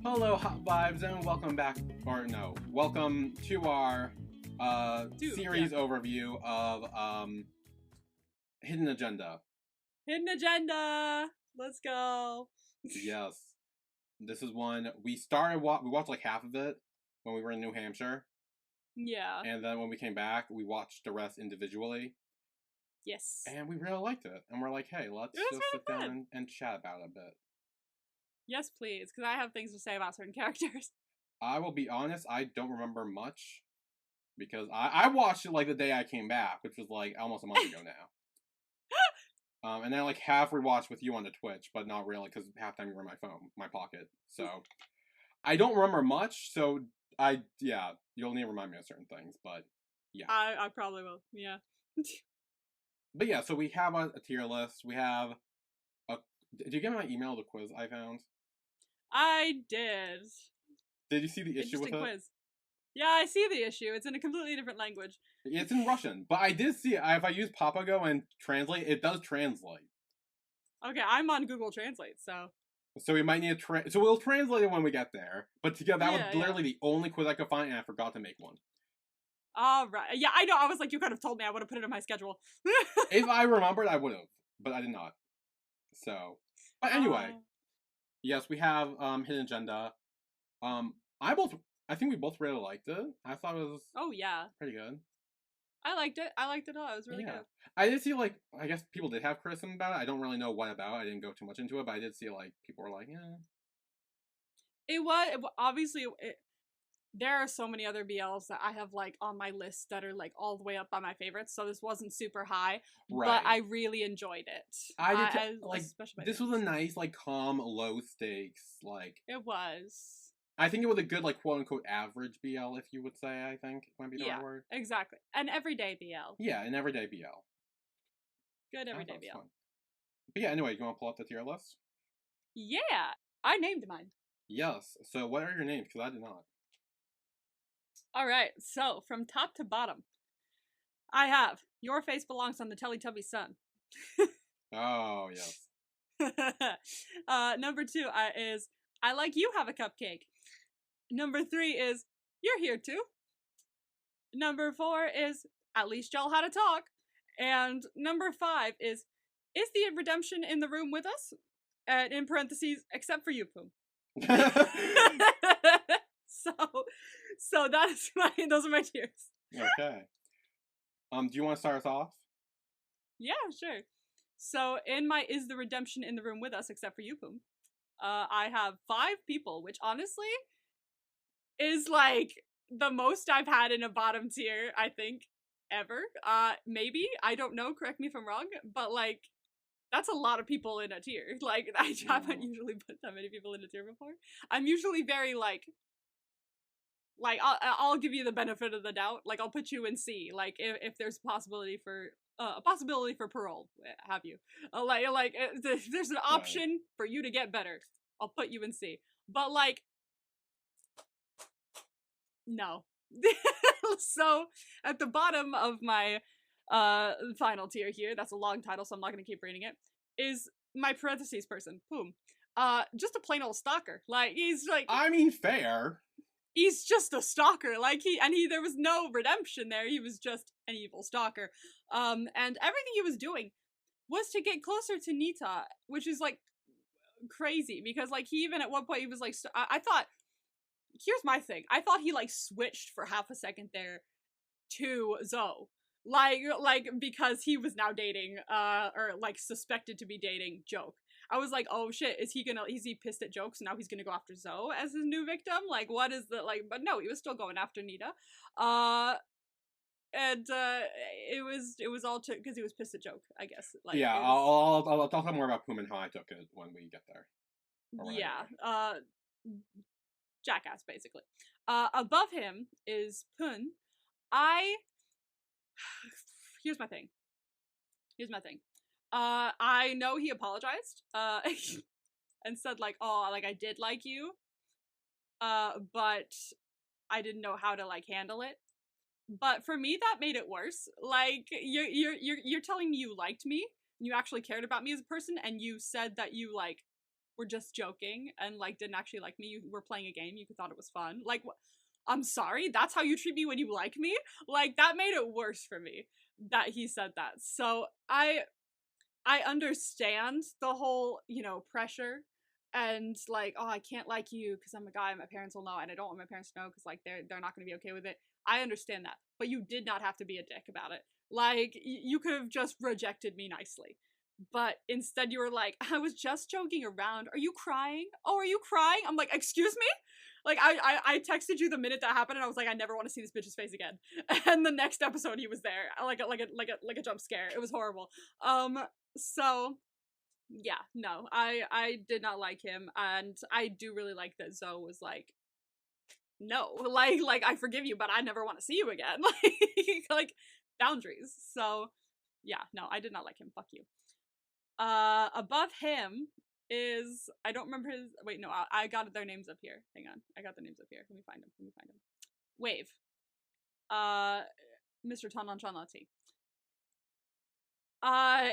Hello, Hot Vibes, and welcome back, or no, welcome to our series overview of Hidden Agenda. Hidden Agenda! Let's go! Yes. This is one, we watched like half of it when we were in New Hampshire. Yeah. And then when we came back, we watched the rest individually. Yes. And we really liked it. And we're like, hey, let's just sit down and chat about it a bit. Yes, please, because I have things to say about certain characters. I will be honest, I don't remember much. Because I watched it like the day I came back, which was like almost a month ago now. And then like half rewatched with you on the Twitch, but not really, because half time you were in my pocket. So I don't remember much, so you'll need to remind me of certain things, but yeah. I probably will, yeah. But yeah, so we have a tier list. We have did you get my email, the quiz I found? I did. Did you see the issue with it? Quiz. Yeah, I see the issue. It's in a completely different language. It's in Russian, but I did see it. If I use Papago and translate, it does translate. Okay, I'm on Google Translate, so. So we might need to so we'll translate it when we get there. But that was literally the only quiz I could find, and I forgot to make one. All right. Yeah, I know. I was like, you could have told me. I would have put it in my schedule. If I remembered, I would have, but I did not. So, but anyway, yes, we have Hidden Agenda. I think we both really liked it. I thought it was pretty good. I liked it. I liked it all. It was really good. I did see, like, I guess people did have criticism about it. I don't really know what about. I didn't go too much into it, but I did see, like, people were like, yeah. It was, obviously, there are so many other BLs that I have, like, on my list that are, like, all the way up by my favorites, so this wasn't super high, but I really enjoyed it. I did, like, this was a nice, like, calm, low stakes, like... It was. I think it was a good, like, quote-unquote average BL, if you would say, I think. Might be the right word. Exactly. An everyday BL. Yeah, an everyday BL. Good everyday BL. Fun. But yeah, anyway, you want to pull up the tier list? Yeah! I named mine. Yes. So what are your names? Because I did not. Alright, so, from top to bottom, I have Your Face Belongs on the Teletubby Sun. Oh, yes. Number 2 is I Like You Have a Cupcake. Number 3 is You're Here Too. Number 4 is At Least Y'all Had a Talk. And number 5 is the redemption in the room with us? In parentheses, except for you, Poom. So that is those are my tiers. Okay. Do you want to start us off? Yeah, sure. So in my Is the redemption in the room with us except for you, Poom? I have 5 people, which honestly is like the most I've had in a bottom tier, I think, ever. Maybe, I don't know, correct me if I'm wrong, but like that's a lot of people in a tier. Like I haven't usually put that many people in a tier before. I'm usually very like I'll give you the benefit of the doubt. Like I'll put you in C. Like if there's a possibility for parole, have you? There's an option for you to get better. I'll put you in C. But like, no. So at the bottom of my final tier here, that's a long title, so I'm not gonna keep reading it, is my parentheses person, Poom. Just a plain old stalker. Like he's like, I mean, fair. He's just a stalker. Like there was no redemption there. He was just an evil stalker. And everything he was doing was to get closer to Nita, which is like crazy because like he even at one point he was like, I thought, here's my thing. I thought he like switched for half a second there to Zoe. Like because he was now dating, or like suspected to be dating Joke. I was like, oh shit, is he pissed at Joke, so now he's gonna go after Zoe as his new victim? Like, what is the, like, but no, he was still going after Nita. And it was all because he was pissed at Joke, I guess. Like, yeah, I'll talk more about Poom and how I took it when we get there. Yeah, jackass, basically. Above him is Pun. Here's my thing. I know he apologized, and said like, oh, like I did like you, but I didn't know how to like handle it. But for me, that made it worse. Like you're telling me you liked me, you actually cared about me as a person, and you said that you like were just joking and like didn't actually like me. You were playing a game. You thought it was fun. Like, I'm sorry. That's how you treat me when you like me. Like that made it worse for me that he said that. So I understand the whole, you know, pressure and like, oh, I can't like you because I'm a guy and my parents will know, and I don't want my parents to know because like they're not going to be okay with it. I understand that, but you did not have to be a dick about it. Like you could have just rejected me nicely. But instead you were like, I was just joking around. Are you crying? Oh, are you crying? I'm like, excuse me? Like I texted you the minute that happened and I was like, I never want to see this bitch's face again. And the next episode he was there. Like a jump scare. It was horrible. So yeah, no, I did not like him, and I do really like that Zoe was like, no, like I forgive you, but I never want to see you again. Like boundaries. So yeah, no, I did not like him. Fuck you. Above him is, I don't remember his, wait, no, I got their names up here. Hang on, I got the names up here. Let me find them. Wave. Mr. Tonlanchanlati.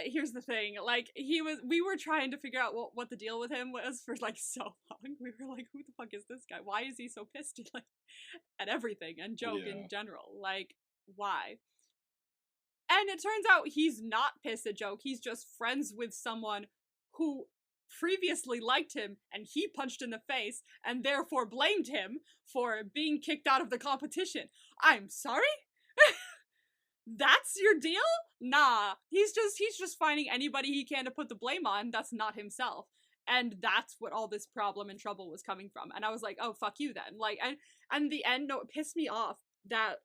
Here's the thing, like, we were trying to figure out what the deal with him was for, like, so long. We were like, who the fuck is this guy? Why is he so pissed at, like, at everything, and joke in general? Like, why? And it turns out he's not pissed at Joke, he's just friends with someone who previously liked him, and he punched in the face, and therefore blamed him for being kicked out of the competition. I'm sorry? That's your deal? Nah. He's just finding anybody he can to put the blame on that's not himself. And that's what all this problem and trouble was coming from. And I was like, oh, fuck you then. Like, and the end, no, it pissed me off that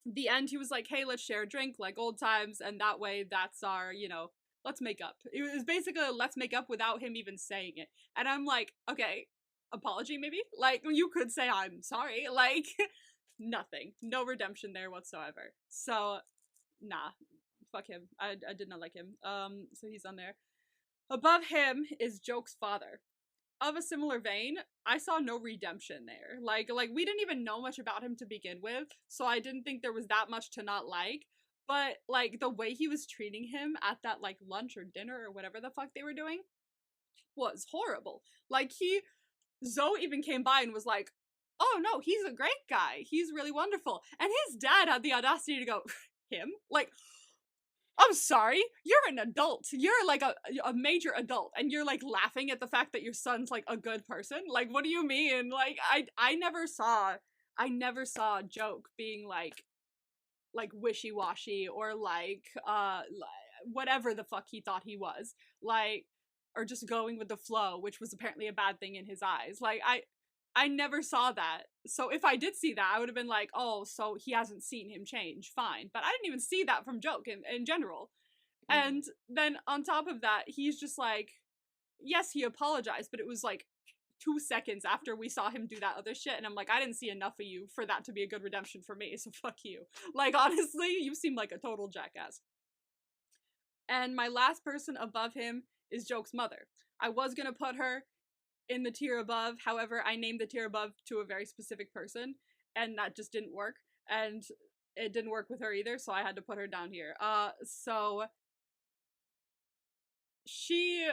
the end he was like, hey, let's share a drink like old times, and that way that's our, you know, let's make up. It was basically a let's make up without him even saying it. And I'm like, okay, apology maybe? Like, you could say I'm sorry. Like, nothing. No redemption there whatsoever. So, nah. Fuck him. I did not like him. So he's on there. Above him is Joke's father. Of a similar vein, I saw no redemption there. Like we didn't even know much about him to begin with, so I didn't think there was that much to not like. But, like, the way he was treating him at that, like, lunch or dinner or whatever the fuck they were doing was horrible. Like, Zoe even came by and was like, oh no, he's a great guy. He's really wonderful. And his dad had the audacity to go, him? Like, I'm sorry, you're an adult. You're like a major adult, and you're like laughing at the fact that your son's like a good person. Like, what do you mean? Like, I never saw Joke being like wishy-washy or like whatever the fuck he thought he was. Like, or just going with the flow, which was apparently a bad thing in his eyes. Like, I never saw that. So if I did see that, I would have been like, oh, so he hasn't seen him change. Fine. But I didn't even see that from Joke in general. And then on top of that, he's just like, yes, he apologized, but it was like 2 seconds after we saw him do that other shit. And I'm like, I didn't see enough of you for that to be a good redemption for me. So fuck you. Like, honestly, you seem like a total jackass. And my last person above him is Joke's mother. I was going to put her in the tier above. However, I named the tier above to a very specific person, and that just didn't work. And it didn't work with her either, so I had to put her down here. So she,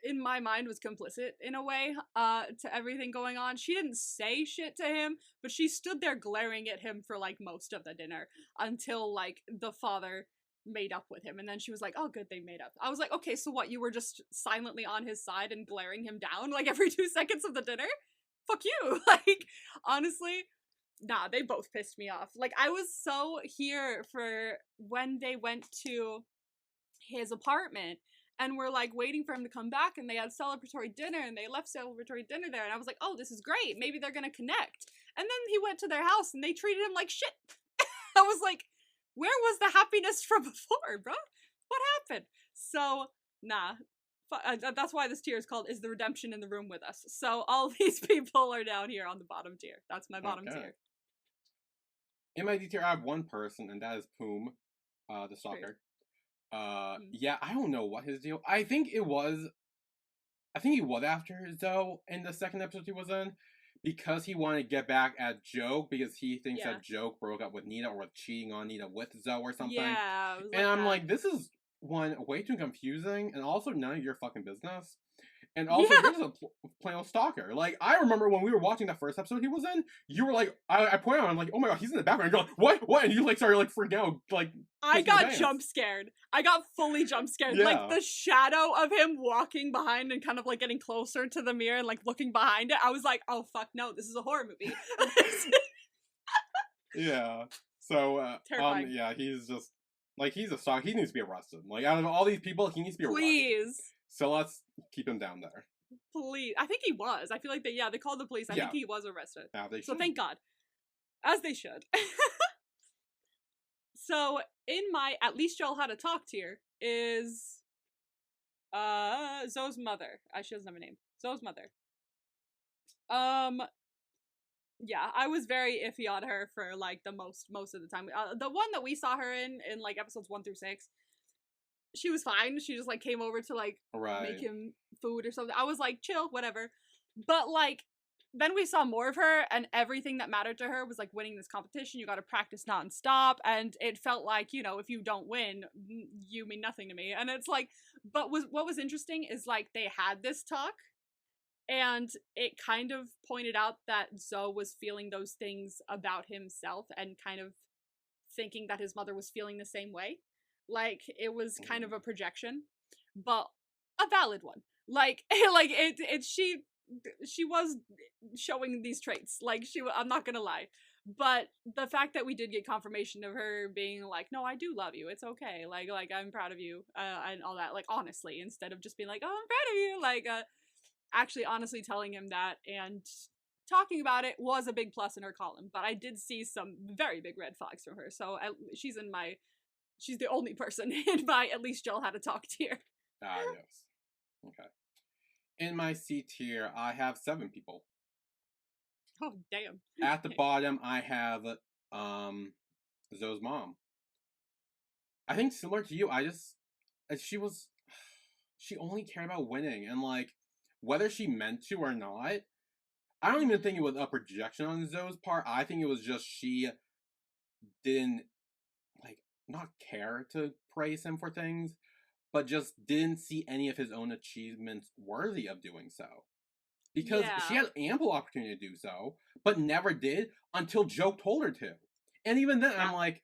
in my mind, was complicit in a way to everything going on. She didn't say shit to him, but she stood there glaring at him for like most of the dinner until like the father made up with him, and then she was like, oh good, they made up. I was like, okay, so what, you were just silently on his side and glaring him down like every 2 seconds of the dinner? Fuck you. Like, honestly, nah, they both pissed me off. Like, I was so here for when they went to his apartment and were like waiting for him to come back, and they had celebratory dinner, and they left celebratory dinner there, and I was like, oh, this is great, maybe they're gonna connect. And then he went to their house and they treated him like shit. I was like, where was the happiness from before, bro? What happened? So, nah. That's why this tier is called Is the Redemption in the Room with Us? So all these people are down here on the bottom tier. That's my bottom tier. In my D tier, I have one person, and that is Poom, the stalker. Yeah, I don't know what his deal. I think he was after Zoe in the second episode he was in, because he wanted to get back at Joke, because he thinks that Joke broke up with Nina or was cheating on Nina with Zoe or something. Yeah, and I'm like, this is, one, way too confusing, and also none of your fucking business. And also, Yeah. you're just a plain old stalker. Like, I remember when we were watching that first episode he was in, you were like, I pointed out, I'm like, oh my god, he's in the background. And you're like, what? What? And you like started like freaking out, like I pissing your got pants. jump scared. I got fully jump scared. Yeah. Like the shadow of him walking behind and kind of like getting closer to the mirror and like looking behind it. I was like, oh fuck no, this is a horror movie. Yeah. So, Terrifying. yeah, he's just like he's a stalker. He needs to be arrested. Like out of all these people, he needs to be arrested. Please. So let's keep him down there. Please. I think he was. I feel like they called the police. I think he was arrested. Yeah, they so should. thank God. As they should. So in my at least Joel had a talk tier is Zoe's mother. She doesn't have a name. Zoe's mother. Yeah, I was very iffy on her for like the most of the time. The one that we saw her in like episodes 1 through 6, she was fine. She just like came over to like make him food or something. I was like, chill, whatever. But like then we saw more of her, and everything that mattered to her was like winning this competition. You got to practice nonstop, and it felt like, you know, if you don't win, you mean nothing to me. And it's like, but what was interesting is like they had this talk, and it kind of pointed out that Zoe was feeling those things about himself and kind of thinking that his mother was feeling the same way. Like it was kind of a projection, but a valid one. Like she was showing these traits. Like I'm not gonna lie. But the fact that we did get confirmation of her being like, no, I do love you. It's okay. Like I'm proud of you, and all that. Like honestly, instead of just being like, oh, I'm proud of you. Like actually honestly telling him that and talking about it was a big plus in her column. But I did see some very big red flags from her. So she's the only person in my at least Joel had a talk tier. Ah, yes. Okay. In my C tier, I have 7 people. Oh, damn. At the bottom, I have Zoe's mom. I think similar to you, she only cared about winning, and like whether she meant to or not, I don't even think it was a projection on Zoe's part. I think it was just she didn't like not care to praise him for things, but just didn't see any of his own achievements worthy of doing so. Because she had ample opportunity to do so, but never did until Joe told her to. And even then, I'm like,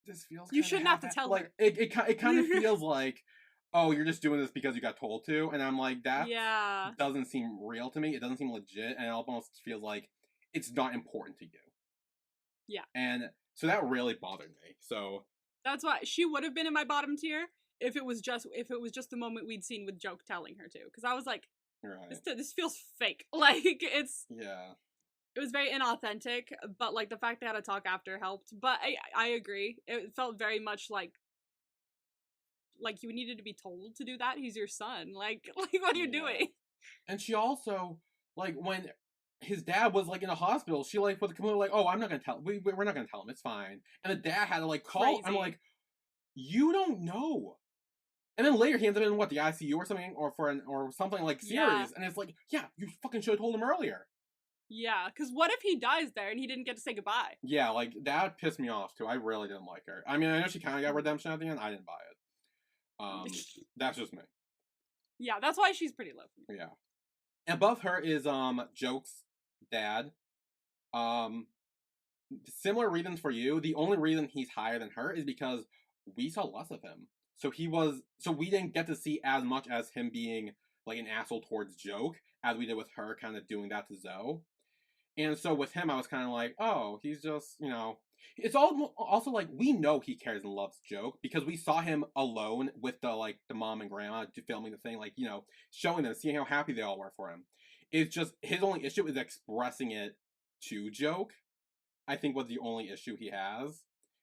this feels you shouldn't have to tell her. It kind of feels like, oh, you're just doing this because you got told to. And I'm like, that doesn't seem real to me. It doesn't seem legit. And it almost feels like it's not important to you. Yeah. And so that really bothered me. So that's why she would have been in my bottom tier if it was just the moment we'd seen with Joe telling her to. Because I was like, this feels fake. Like it was very inauthentic, but like the fact they had a talk after helped. But I agree. It felt very much like you needed to be told to do that. He's your son. Like what are you doing? And she also, like, when his dad was like in a hospital, she like was completely like, oh, I'm not gonna tell. We're not gonna tell him. It's fine. And the dad had to like call. Crazy. I'm like, you don't know. And then later he ends up in the ICU or something, or something like serious. And it's like, yeah, you fucking should have told him earlier. Yeah, because what if he dies there and he didn't get to say goodbye? Yeah, like that pissed me off too. I really didn't like her. I mean, I know she kind of got redemption at the end. I didn't buy it. That's just me. Yeah, that's why she's pretty low for me. Yeah. Above her is Joke's dad. Similar reasons for you. The only reason he's higher than her is because we saw less of him. So we didn't get to see as much as him being like an asshole towards Joke as we did with her kind of doing that to Zoe. And so with him, I was kind of like, oh, he's just, you know, it's also like we know he cares and loves Joke because we saw him alone with the mom and grandma filming the thing, like, you know, showing them, seeing how happy they all were for him. It's just his only issue is expressing it to Joke. I think was the only issue he has.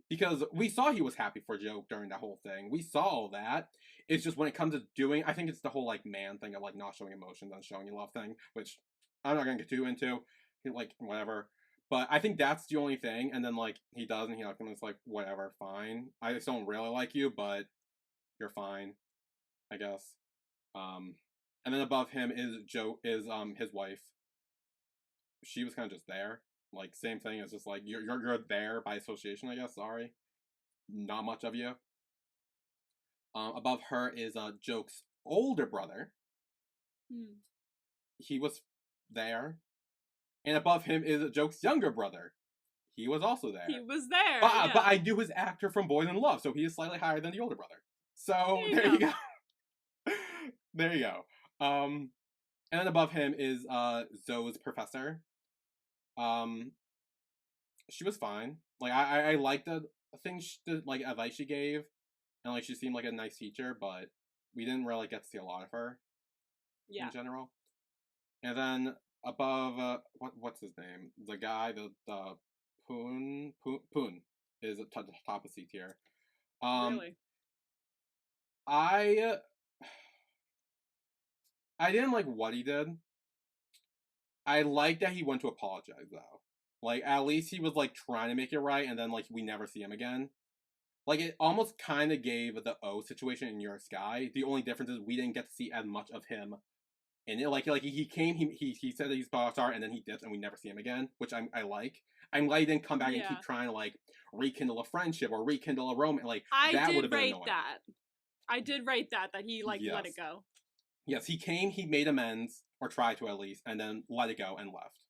Because we saw he was happy for Joke during the whole thing. We saw all that. It's just when it comes to doing, I think it's the whole like man thing of like not showing emotions and showing you love thing, which I'm not gonna get too into. Like whatever. But I think that's the only thing. And then like he does, and it's like whatever, fine. I just don't really like you, but you're fine, I guess. And then above him is his wife. She was kind of just there. Like, same thing. It's just like, you're there by association, I guess. Sorry. Not much of you. Above her is Joke's older brother. Hmm. He was there. And above him is Joke's younger brother. He was also there. He was there. But I knew his actor from Boys in Love, so he is slightly higher than the older brother. So there you go. There you go. And then above him is Zoe's professor. She was fine. Like I liked the things, like advice she gave, and like she seemed like a nice teacher, but we didn't really get to see a lot of her in general. And then above, what's his name? The guy, the Poon is at the top of C tier. Really? I didn't like what he did. I like that he went to apologize though. Like at least he was like trying to make it right, and then like we never see him again. Like it almost kind of gave the O situation in Your Sky. The only difference is we didn't get to see as much of him. And it, like he came, he said that he's star, and then he dipped, and we never see him again, which I like. I'm glad he didn't come back and keep trying to like rekindle a friendship or rekindle a romance. Like that would have been annoying. I did rate that he like let it go. Yes, he came, he made amends, or tried to at least, and then let it go and left.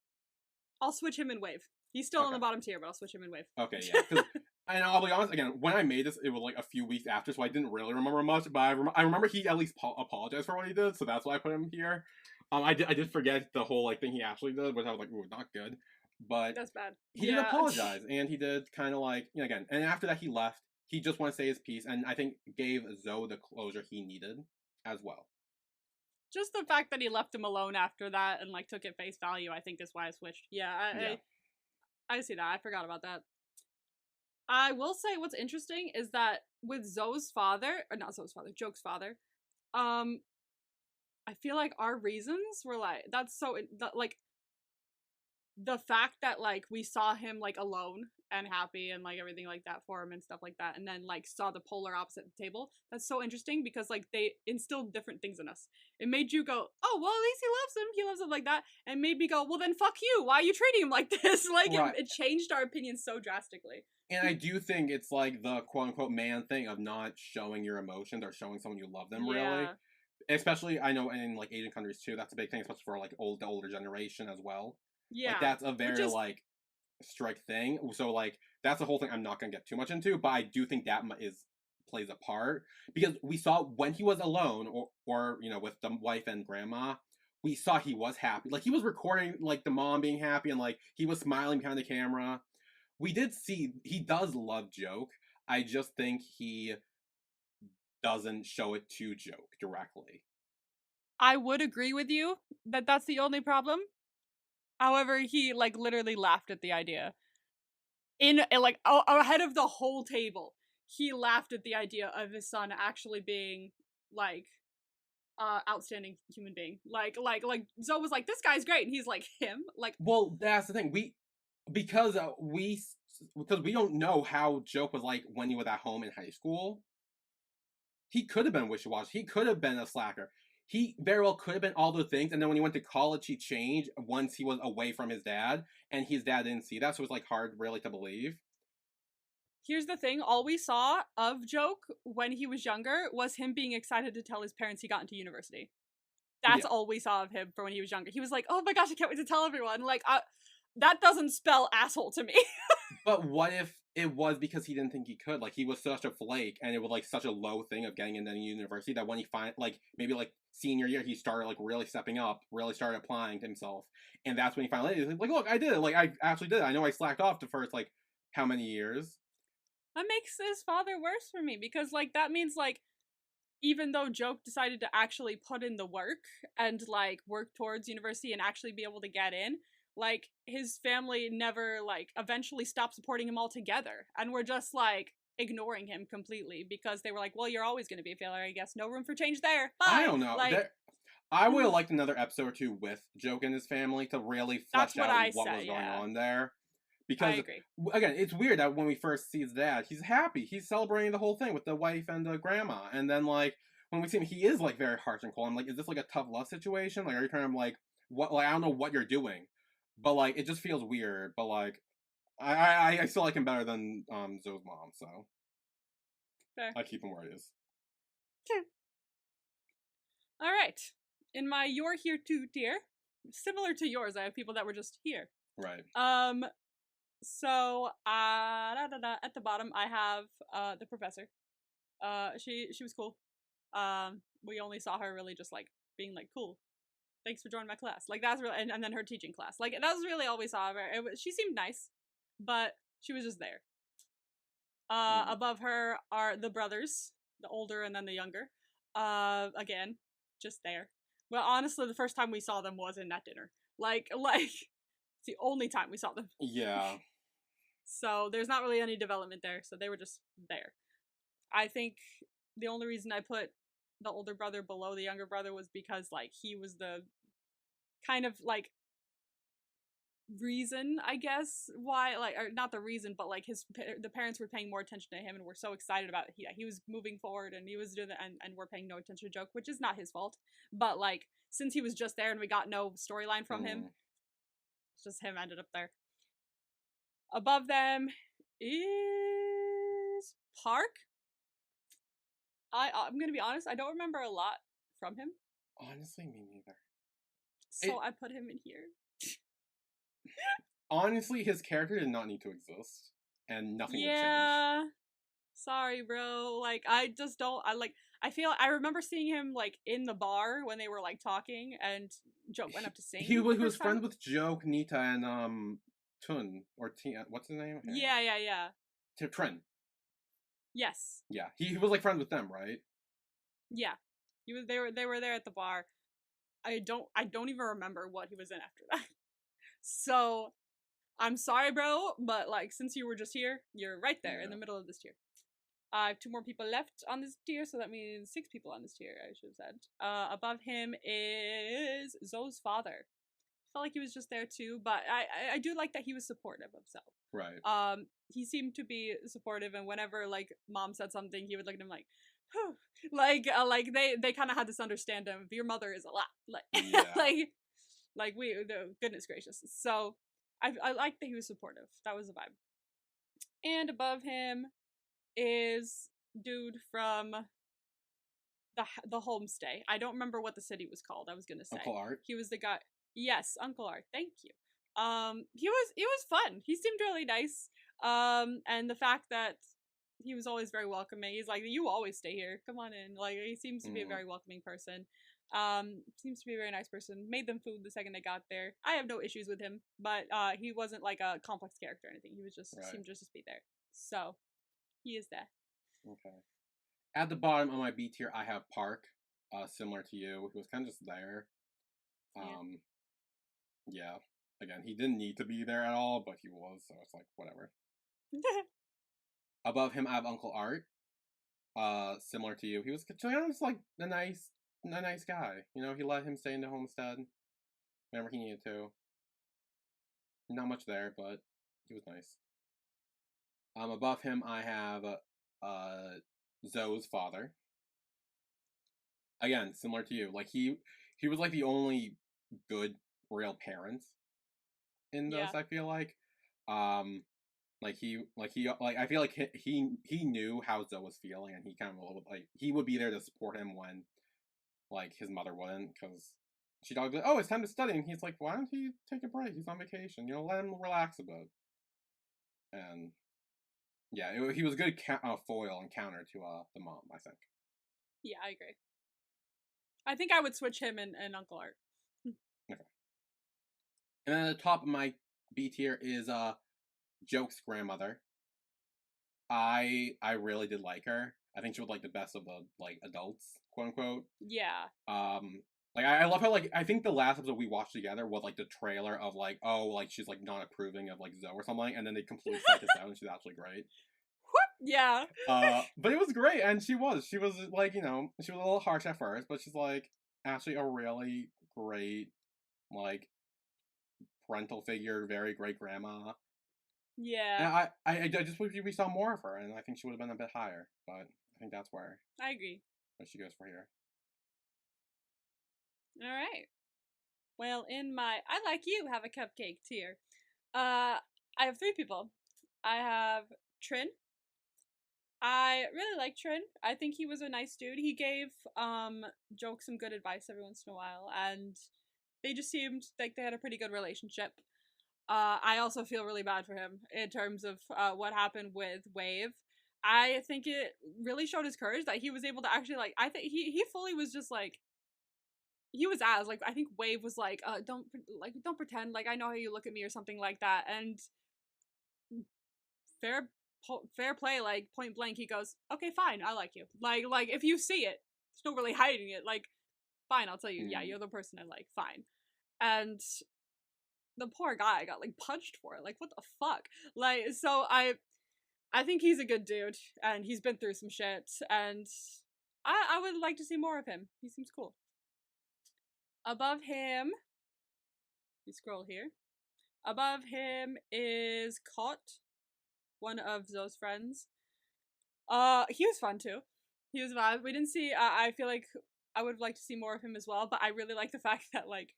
I'll switch him in Wave. He's still on the bottom tier, but I'll switch him in Wave. Okay, yeah. And I'll be honest, again, when I made this, it was like a few weeks after, so I didn't really remember much, but I remember he at least apologized for what he did, so that's why I put him here. I did forget the whole like thing he actually did, which I was like, ooh, not good. But that's bad. He did apologize, and he did kind of like, you know, again, and after that he left. He just wanted to say his piece, and I think gave Zoe the closure he needed as well. Just the fact that he left him alone after that and like took it face value, I think is why I switched. I see that. I forgot about that. I will say what's interesting is that with Zoe's father, or not Zoe's father, Joke's father, I feel like our reasons were like, that's so, like, the fact that like we saw him like alone and happy and like everything like that for him and stuff like that, and then like saw the polar opposite table, that's so interesting because like they instilled different things in us. It made you go, oh well, at least he loves him like that, and made me go, well then fuck you, why are you treating him like this? Like it changed our opinions so drastically. And I do think it's like the quote unquote man thing of not showing your emotions or showing someone you love them really. Especially I know in like Asian countries too, that's a big thing, especially for like the older generation as well. Yeah, like that's a very like strict thing. So like that's the whole thing I'm not gonna get too much into, but I do think that plays a part because we saw when he was alone or you know with the wife and grandma, we saw he was happy. Like he was recording like the mom being happy and like he was smiling behind the camera. We did see he does love Joke. I just think he doesn't show it to Joke directly. I would agree with you that that's the only problem. However, he like literally laughed at the idea. In like ahead of the whole table, he laughed at the idea of his son actually being like outstanding human being. Like Zoe was like, this guy's great, and he's like, him? Like, well, that's the thing. Because we don't know how Joke was like when he was at home in high school. He could have been wishy-washy. He could have been a slacker. He very well could have been all those things, and then when he went to college, he changed once he was away from his dad, and his dad didn't see that, so it was like hard really to believe. Here's the thing, all we saw of Joke when he was younger was him being excited to tell his parents he got into university. That's all we saw of him for when he was younger. He was like, oh my gosh, I can't wait to tell everyone. Like, that doesn't spell asshole to me. But what if it was because he didn't think he could? Like, he was such a flake, and it was like such a low thing of getting into university that when he maybe like senior year, he started like really stepping up, really started applying to himself, and that's when he finally he's like, look, I did it. Like, I actually did it. I know I slacked off the first like how many years. That makes his father worse for me because like that means like even though Joke decided to actually put in the work and like work towards university and actually be able to get in, like his family never like eventually stopped supporting him altogether, and we're just like ignoring him completely because they were like, well, you're always going to be a failure, I guess, no room for change there. Bye. I don't know. Like, I would have liked another episode or two with Joke and his family to really flesh out what was going on there. Because, again, it's weird that when we first see his dad, he's happy. He's celebrating the whole thing with the wife and the grandma. And then, like, when we see him, he is, like, very harsh and cold. I'm like, is this, like, a tough love situation? Like, are you trying to, like, what? Like, I don't know what you're doing. But, like, it just feels weird. But, like, I still like him better than Zoe's mom, so. Fair. I keep him where he is. Sure. All right. in my You're Here Too tier, similar to yours, I have people that were just here. Right. So at the bottom I have the professor. She was cool. We only saw her really just like being like, cool, thanks for joining my class. Like that's really, and then her teaching class. Like that was really all we saw of her. She seemed nice, but she was just there. Above her are the brothers, the older and then the younger. Again, just there. Well, honestly, the first time we saw them was in that dinner. Like it's the only time we saw them. Yeah. So there's not really any development there. So they were just there. I think the only reason I put the older brother below the younger brother was because like he was the kind of like reason, I guess, why, like, or not the reason, but like the parents were paying more attention to him and were so excited about it. He was moving forward and he was doing that, and we're paying no attention to Joke, which is not his fault. But like since he was just there and we got no storyline from him, it's just him ended up there. Above them is Park. I'm gonna be honest, I don't remember a lot from him. Honestly, me neither. So I put him in here. Honestly, his character did not need to exist, and nothing would change. Yeah. Sorry, bro. Like, I just don't. I remember seeing him like in the bar when they were like talking, and Joke went up to sing. He was friends with Joke, Nita, and Tun or Tia. What's his name? Okay. Yeah. Tren. Yes. Yeah, he was like friends with them, right? Yeah, he was. They were there at the bar. I don't even remember what he was in after that. So, I'm sorry, bro, but like since you were just here, you're right there in the middle of this tier. I have 2 more people left on this tier, so that means 6 people on this tier, I should have said. Above him is Zoe's father. Felt like he was just there too, but I do like that he was supportive of Zoe. Right. He seemed to be supportive, and whenever like mom said something, he would look at him like, whew. Like they kind of had this understanding of your mother is a lot, like yeah. like goodness gracious. So I like that he was supportive. That was the vibe. And above him is dude from the homestay. I don't remember what the city was called. I was gonna say Uncle Art. He was the guy. Yes, Uncle Art. Thank you. He was fun. He seemed really nice. And the fact that he was always very welcoming. He's like, you always stay here. Come on in. Like he seems to be a very welcoming person. Seems to be a very nice person. Made them food the second they got there. I have no issues with him, but he wasn't like a complex character or anything. He was just seemed just to be there. So he is there. Okay. At the bottom of my B tier, I have Park. Similar to you, he was kind of just there. Yeah. Again, he didn't need to be there at all, but he was, so it's like whatever. Above him, I have Uncle Art. Similar to you, he was just like a nice guy. You know, he let him stay in the homestead whenever he needed to. Not much there, but he was nice. Above him, I have Zoe's father. Again, similar to you, like he was like the only good real parent in this. I feel like, I feel like he knew how Zoe was feeling, and he kind of like he would be there to support him when like his mother wouldn't, because she'd always be like, oh, it's time to study, and he's like, why don't he take a break? He's on vacation, you know, let him relax a bit. And yeah, he was a good foil and counter to the mom, I think. Yeah, I agree. I think I would switch him and Uncle Art. Okay. And then at the top of my B tier is Joke's grandmother. I really did like her. I think she was like the best of the like adults, quote unquote. Yeah. Like I love how like I think the last episode we watched together was like the trailer of like, oh, like she's like not approving of like Zoe or something, and then they completely psych us out, and she's actually great. Yeah. But it was great, and she was like, you know, she was a little harsh at first, but she's like actually a really great like parental figure, very great grandma. Yeah. And I just wish we saw more of her, and I think she would have been a bit higher, but I think that's where I agree. she goes for here. All right. Well, in my I like you have a cupcake tier. I have 3 people. I have Trin, I really like Trin. I think he was a nice dude. He gave Joke some good advice every once in a while, and they just seemed like they had a pretty good relationship. I also feel really bad for him in terms of what happened with Wave. I think it really showed his courage that he was able to actually like. I think he fully was just like he was as like I think Wave was like don't pretend like I know how you look at me or something like that, and fair fair play, like point blank he goes, okay, fine, I like you, like if you see it, there's no really hiding it, like fine, I'll tell you, yeah, you're the person I like, fine. And the poor guy got like punched for it, like what the fuck, like so I think he's a good dude and he's been through some shit, and I would like to see more of him. He seems cool. Above him, you scroll here, above him is Cot, one of Zoe's friends. He was fun too. He was vibe. We didn't see. I feel like I would have liked to see more of him as well. But I really like the fact that like,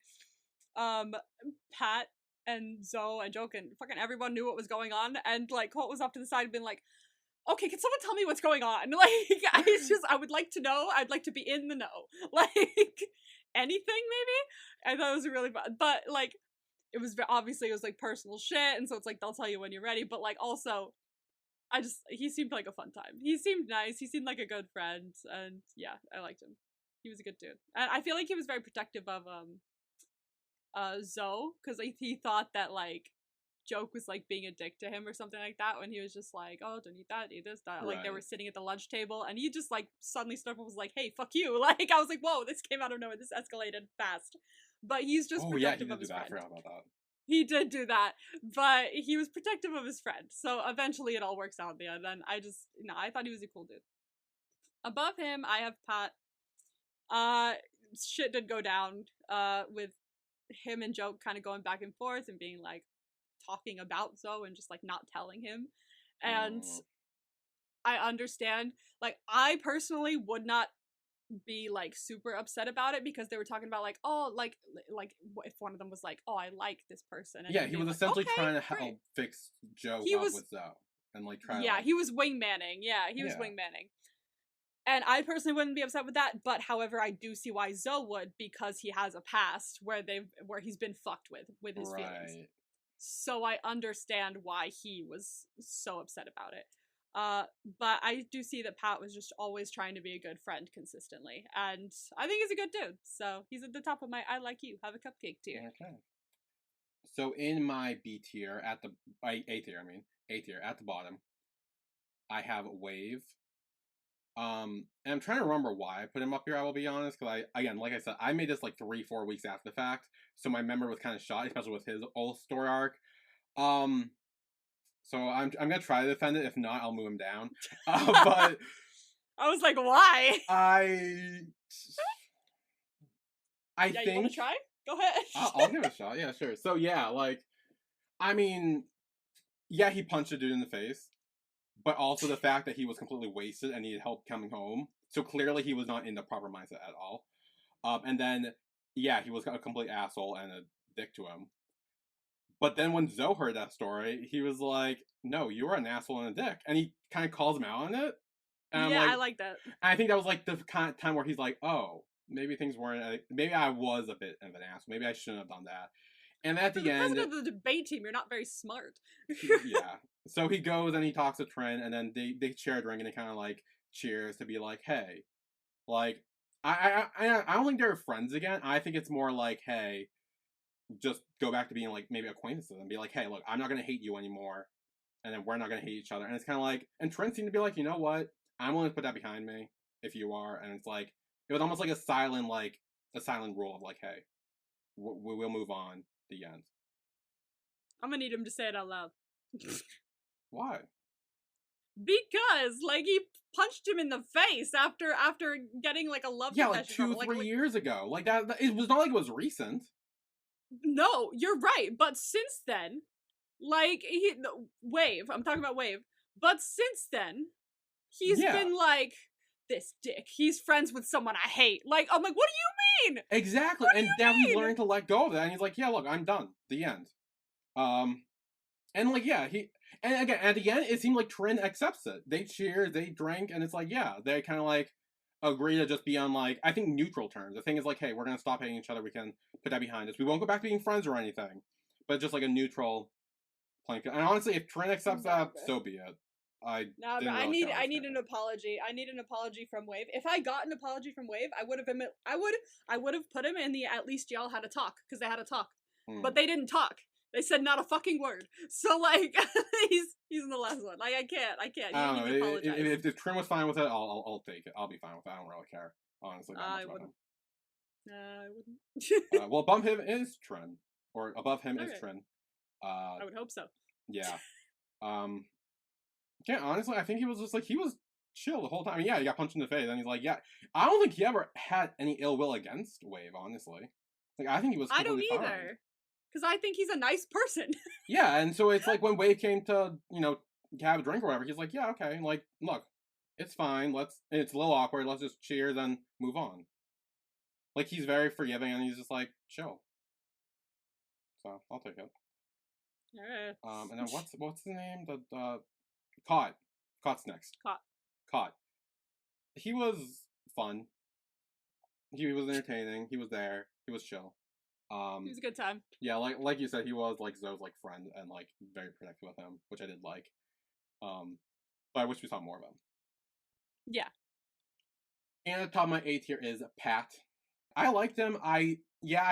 Pat and Zoe and Joke and fucking everyone knew what was going on, and like Colt was off to the side and been like, "Okay, can someone tell me what's going on?" Like, I would like to know. I'd like to be in the know. Like anything, maybe. I thought it was really fun, but like, it was obviously it was like personal shit, and so it's like they'll tell you when you're ready. But like also he seemed like a fun time. He seemed nice. He seemed like a good friend, and yeah, I liked him. He was a good dude, and I feel like he was very protective of Zoe, because like, he thought that like Joke was like being a dick to him or something like that when he was just like, oh, don't eat that, eat this, that. Right. Like they were sitting at the lunch table, and he just like suddenly stood up and was like, hey, fuck you. Like I was like, whoa, this came out of nowhere. This escalated fast. But he's just protective of his friend. I forgot about that. He did do that, but he was protective of his friend. So eventually it all works out in the end. And I thought he was a cool dude. Above him, I have Pat. Shit did go down with him and Joke kind of going back and forth and being like talking about Zoe and just like not telling him. And I understand. Like I personally would not be like super upset about it because they were talking about like, oh, like if one of them was like, oh, I like this person, and yeah, he was essentially trying to help fix Joe up with Zoe and like try he was wingmanning. He was wingmanning, and I personally wouldn't be upset with that, but however I do see why Zoe would, because he has a past where he's been fucked with his feelings, so I understand why he was so upset about it. But I do see that Pat was just always trying to be a good friend consistently, and I think he's a good dude. So he's at the top of my I like you, have a cupcake tier. Okay. So in my B tier A tier at the bottom, I have Wave. And I'm trying to remember why I put him up here. I will be honest, because like I said, I made this like 3-4 weeks after the fact, so my memory was kind of shot, especially with his old story arc. So I'm gonna try to defend it. If not, I'll move him down. But I was like, why? I think. You want to try? Go ahead. I'll give it a shot. Yeah, sure. So yeah, like, I mean, yeah, he punched a dude in the face, but also the fact that he was completely wasted and needed help coming home. So clearly he was not in the proper mindset at all. And then yeah, he was a complete asshole and a dick to him. But then when Zoe heard that story, he was like, no, you were an asshole and a dick. And he kind of calls him out on it. And yeah, I like that. I think that was like the kind of time where he's like, oh, maybe things weren't, maybe I was a bit of an asshole. Maybe I shouldn't have done that. And at the end... president of the debate team, you're not very smart. Yeah. So he goes and he talks to Trin, and then they share a drink, and they kind of like cheers to be like, hey, like, I don't think they're friends again. I think it's more like, hey, just go back to being like maybe acquaintances and be like, hey, look, I'm not gonna hate you anymore, and then we're not gonna hate each other. And it's kind of like, and Trent seemed to be like, you know what, I'm willing to put that behind me if you are. And it's like, it was almost like a silent rule of like, hey, we'll move on. The end. I'm gonna need him to say it out loud. Why? Because like he punched him in the face after getting like a love confession. Like 2-3 years ago. Like that it was not like it was recent. No, you're right. But since then, like Wave, I'm talking about Wave. But since then, he's been like this dick. He's friends with someone I hate. Like I'm like, what do you mean? Exactly. And now he's learning to let go of that. And he's like, yeah, look, I'm done. The end. And like, yeah, And again, at the end, it seemed like Trin accepts it. They cheer, they drink, and it's like, yeah, they kind of like agree to just be on like, I think, neutral terms. The thing is like, hey, we're gonna stop hating each other. We can put that behind us. We won't go back to being friends or anything, but just like a neutral playing. And honestly, if Trin accepts that, so be it. I No, but didn't I really need care I about need an apology. I need an apology from Wave. If I got an apology from Wave, I would have put him in the at least y'all had a talk because they had a talk, but they didn't talk. They said not a fucking word. So like he's in the last one. Like I can't. I don't You know. apologize. If Trin was fine with it, I'll take it. I'll be fine with it. I don't really care, honestly, that much I about wouldn't. him. I wouldn't. Well, above him is Trin, or above him is Okay. Trin. I would hope so. Yeah. Um. Yeah. Honestly, I think he was just like he was chill the whole time. I mean, yeah, he got punched in the face, and he's like, yeah. I don't think he ever had any ill will against Wave. Honestly, like I think he was. I don't Fine. either, because I think he's a nice person. Yeah, and so it's like when Wave came to have a drink or whatever, he's like, yeah, okay, like look, it's fine. It's a little awkward. Let's just cheers and move on. Like he's very forgiving, and he's just like chill. So I'll take it. Alright. And then what's the name? The Caught. Caught's next. Caught. He was fun. He was entertaining. He was there. He was chill. It was a good time. Yeah, like you said, he was like Zoe's like friend and like very protective of him, which I did like. But I wish we saw more of him. Yeah. And at the top of my A tier is Pat. I liked him. I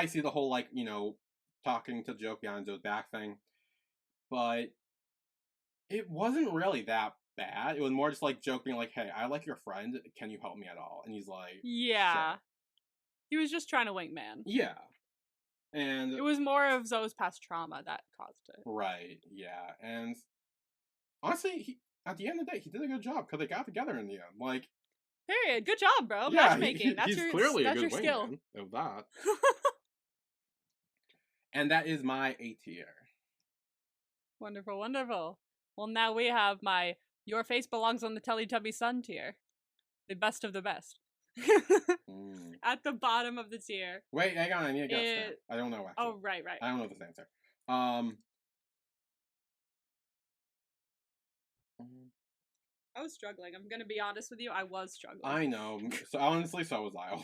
see the whole like talking to joke behind Zoe's back thing, but it wasn't really that bad. It was more just like joke being like, hey, I like your friend. Can you help me at all? And he's like, yeah. Sure. He was just trying to wing man. Yeah. And it was more of Zoe's past trauma that caused it. Right, yeah. And honestly, at the end of the day, he did a good job because they got together in the end. Like, period. Good job, bro. Yeah, matchmaking. That's he's clearly a good skill. Of that. And that is my A tier. Wonderful, wonderful. Well, now we have my Your Face Belongs on the Teletubby Sun tier. The best of the best. At the bottom of the tier. Wait, hang on. I need a guess. I don't know, actually. Oh, right. I don't know this answer. I was struggling. I'm gonna be honest with you. I was struggling. I know. So honestly, so was I.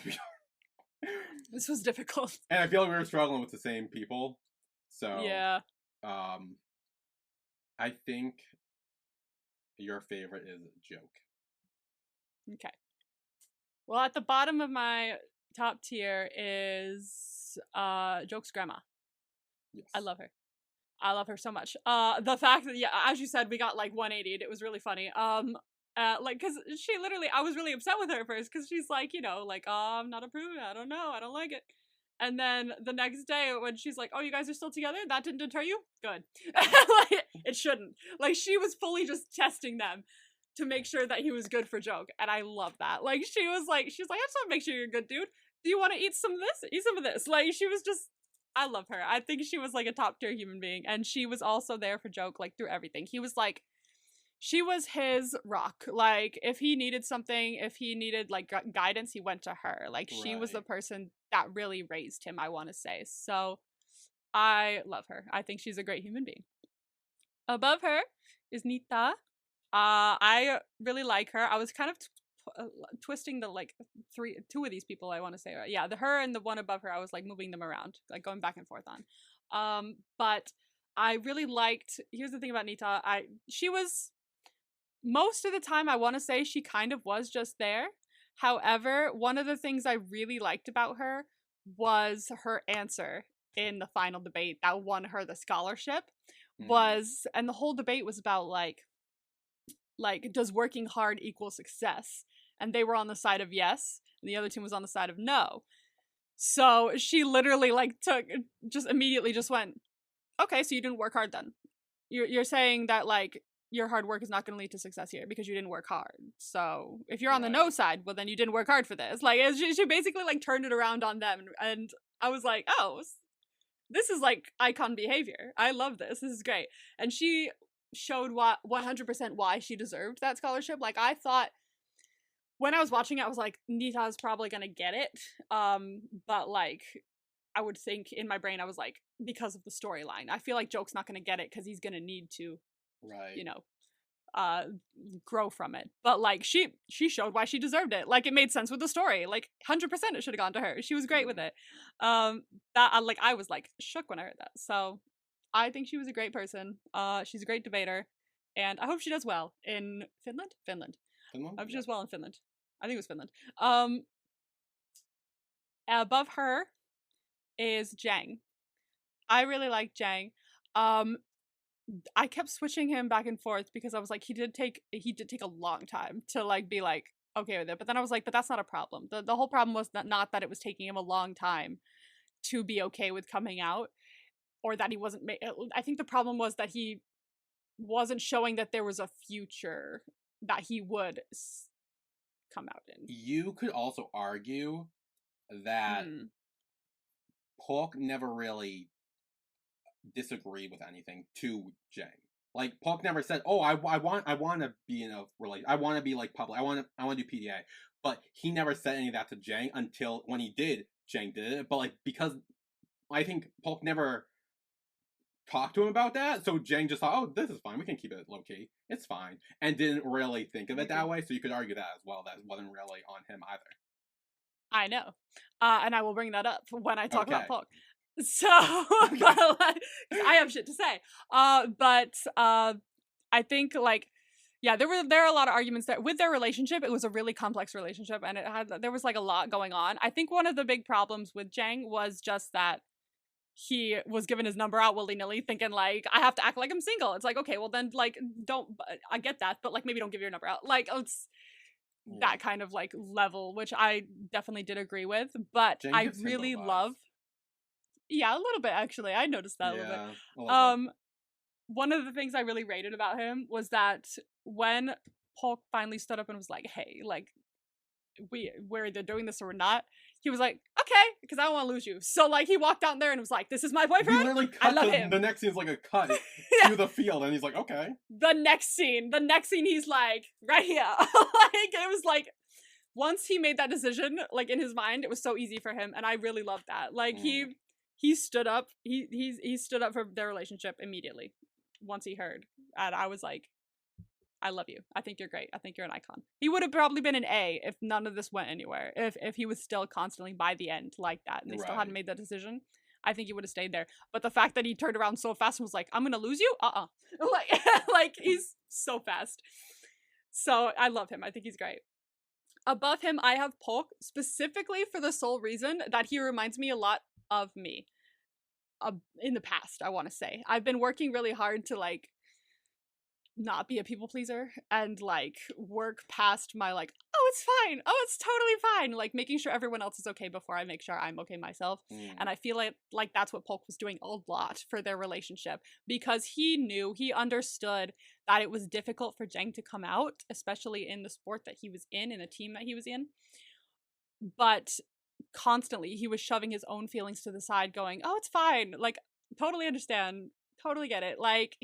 This was difficult. And I feel like we were struggling with the same people. So yeah. I think your favorite is Joke. Okay. Well, at the bottom of my top tier is Joke's grandma. Yes. I love her. I love her so much. The fact that, yeah, as you said, we got like 180'd. It was really funny. Like, cause she literally, I was really upset with her at first, cause she's like, like, oh, I'm not approving. I don't know. I don't like it. And then the next day when she's like, oh, you guys are still together? That didn't deter you? Good. Like, it shouldn't. Like, she was fully just testing them to make sure that he was good for Joke. And I love that. Like, she was like, I just want to make sure you're a good dude. Do you want to eat some of this? Eat some of this. Like, she was just, I love her. I think she was like a top tier human being. And she was also there for Joke, like, through everything. He was like, she was his rock. Like, if he needed something, if he needed like guidance, he went to her. Like, she was the person that really raised him, I want to say. So I love her. I think she's a great human being. Above her is Nita. I really like her. I was kind of twisting the like two of these people, I want to say. Yeah, her and the one above her, I was like moving them around, like going back and forth on. But I really liked, here's the thing about Nita, she was, most of the time I want to say she kind of was just there. However, one of the things I really liked about her was her answer in the final debate that won her the scholarship. And the whole debate was about like does working hard equal success? And they were on the side of yes, and the other team was on the side of no. So she literally like immediately went, okay, so you didn't work hard then. You're saying that like your hard work is not going to lead to success here because you didn't work hard. So if you're on the no side, well then you didn't work hard for this. Like she basically like turned it around on them, and I was like, oh, this is like icon behavior. I love this. This is great. And she showed 100% why she deserved that scholarship. Like, I thought when I was watching it, I was like, Nita's probably gonna get it. But like, I would think in my brain, I was like, because of the storyline, I feel like Joke's not gonna get it because he's gonna need to Right. you know, uh grow from it. But like she showed why she deserved it. Like it made sense with the story. Like 100% it should have gone to her. She was great with it. That I was like shook when I heard that. So I think she was a great person. She's a great debater, and I hope she does well in Finland. I hope she does well in Finland. I think it was Finland. Above her is Jang. I really like Jang. I kept switching him back and forth because I was like, he did take a long time to like be like okay with it. But then I was like, but that's not a problem. The whole problem was not that it was taking him a long time to be okay with coming out, or that he wasn't. I think the problem was that he wasn't showing that there was a future that he would come out in. You could also argue that Polk never really disagreed with anything to Jang. Like Polk never said, "Oh, I want to be in a relation. I want to be like public. I want to do PDA." But he never said any of that to Jang until when he did, Jang did it. But like because I think Polk never talked to him about that, so Jang just thought, "Oh, this is fine. We can keep it low key. It's fine," and didn't really think of it that way. So you could argue that as well. That wasn't really on him either. I know, and I will bring that up when I talk about Polk. So, Okay. but, like, I have shit to say. But I think like, yeah, there are a lot of arguments that with their relationship, it was a really complex relationship, and there was like a lot going on. I think one of the big problems with Jang was just that he was given his number out willy-nilly, thinking like, I have to act like I'm single. It's like, okay, well then like don't. I get that, but like maybe don't give your number out. Like it's that kind of like level, which I definitely did agree with. But Jang I really love. Yeah, a little bit actually. I noticed that a little bit. One of the things I really rated about him was that when Polk finally stood up and was like, "Hey, like we're either doing this or we're not," he was like, "Okay," because I don't want to lose you. So like he walked out there and was like, "This is my boyfriend." He literally cut I love him. The next scene is like a cut to the field, and he's like, "Okay." The next scene, he's like, right here. Like it was like. Once he made that decision, like in his mind, it was so easy for him, and I really loved that. Like he stood up. He stood up for their relationship immediately once he heard, and I was like, I love you. I think you're great. I think you're an icon. He would have probably been an A if none of this went anywhere. If he was still constantly by the end like that, and they still hadn't made that decision, I think he would have stayed there. But the fact that he turned around so fast and was like, "I'm gonna lose you," like he's so fast. So I love him. I think he's great. Above him, I have Polk, specifically for the sole reason that he reminds me a lot of me. In the past, I want to say. I've been working really hard to, like, not be a people pleaser and, like, work past my, like, oh, it's fine. Oh, it's totally fine. Like, making sure everyone else is okay before I make sure I'm okay myself. And I feel like that's what Polk was doing a lot for their relationship, because he understood that it was difficult for Jang to come out, especially in the sport that he was in the team that he was in. But constantly he was shoving his own feelings to the side, going, "Oh, it's fine. Like, totally understand. Totally get it." Like,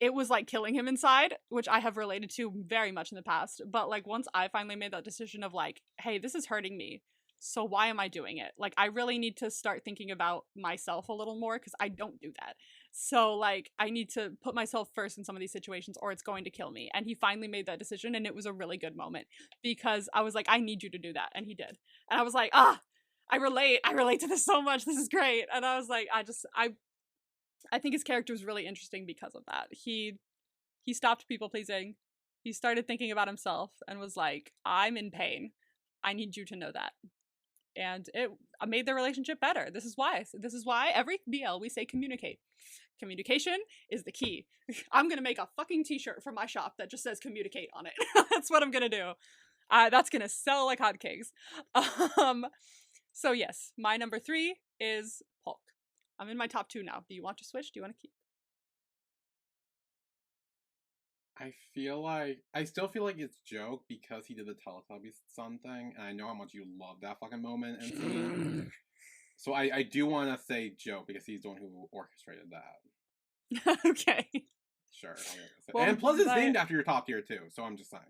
it was like killing him inside, which I have related to very much in the past. But like once I finally made that decision of like, hey, this is hurting me, so why am I doing it? Like, I really need to start thinking about myself a little more, because I don't do that. So like I need to put myself first in some of these situations, or it's going to kill me. And he finally made that decision, and it was a really good moment, because I was like, I need you to do that, and he did. And I was like, I relate to this so much. This is great. And I was like, I think his character was really interesting because of that. He stopped people pleasing. He started thinking about himself and was like, I'm in pain. I need you to know that. And it made their relationship better. This is why every BL we say communicate. Communication is the key. I'm going to make a fucking t-shirt for my shop that just says communicate on it. That's what I'm going to do. That's going to sell like hotcakes. So yes, my number 3 is Polk. I'm in my top 2 now. Do you want to switch? Do you want to keep? I still feel like it's joke because he did the Teletubbies son thing, and I know how much you love that fucking moment and scene. So I do want to say joke because he's the one who orchestrated that. Okay. Sure. Well, and plus it's named after your top tier too, so I'm just saying.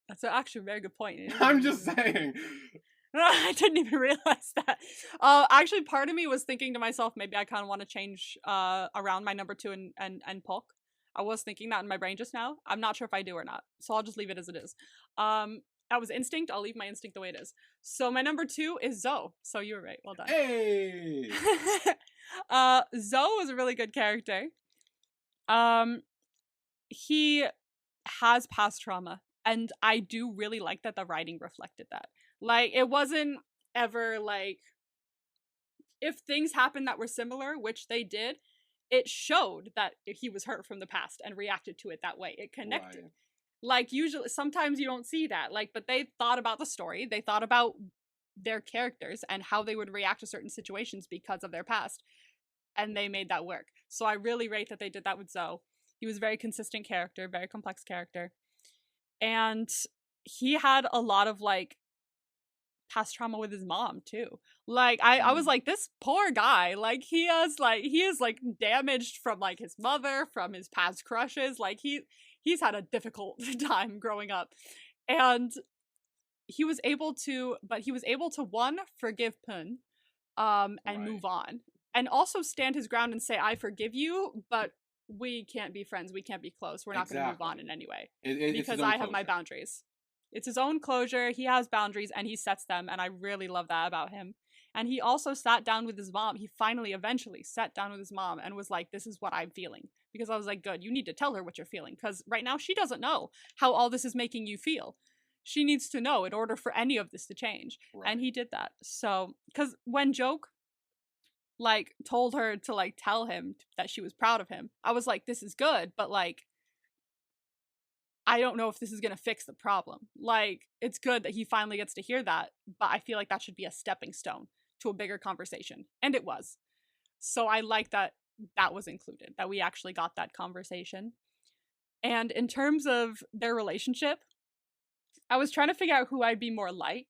That's actually a very good point. I'm just saying. I didn't even realize that. Actually, part of me was thinking to myself, maybe I kind of want to change around my number 2 and Polk. I was thinking that in my brain just now. I'm not sure if I do or not, so I'll just leave it as it is. That was instinct. I'll leave my instinct the way it is. So my number 2 is Zoe. So you were right. Well done. Hey. Zoe was a really good character. He has past trauma, and I do really like that the writing reflected that. Like, it wasn't ever like, if things happened that were similar, which they did, it showed that he was hurt from the past and reacted to it that way. It connected. Right. Like, usually, sometimes you don't see that. Like, but they thought about the story. They thought about their characters and how they would react to certain situations because of their past. And they made that work. So I really rate that they did that with Zoe. He was a very consistent character, very complex character. And he had a lot of, like, past trauma with his mom too. Like, I was like, this poor guy, like, he is like damaged from, like, his mother, from his past crushes. Like, he's had a difficult time growing up. And he was able to one, forgive Pun, and right. move on. And also stand his ground and say, I forgive you, but we can't be friends. We can't be close. We're not going to move on in any way. Because I have my boundaries. It's his own closure. He has boundaries and he sets them. And I really love that about him. And he also sat down with his mom. He finally, eventually sat down with his mom and was like, this is what I'm feeling. Because I was like, good, you need to tell her what you're feeling. Because right now she doesn't know how all this is making you feel. She needs to know in order for any of this to change. Right. And he did that. So, because when Joke, like, told her to, like, tell him that she was proud of him, I was like, this is good, but, like, I don't know if this is gonna fix the problem. Like, it's good that he finally gets to hear that, but I feel like that should be a stepping stone to a bigger conversation. And it was. So I like that that was included, that we actually got that conversation. And in terms of their relationship, I was trying to figure out who I'd be more like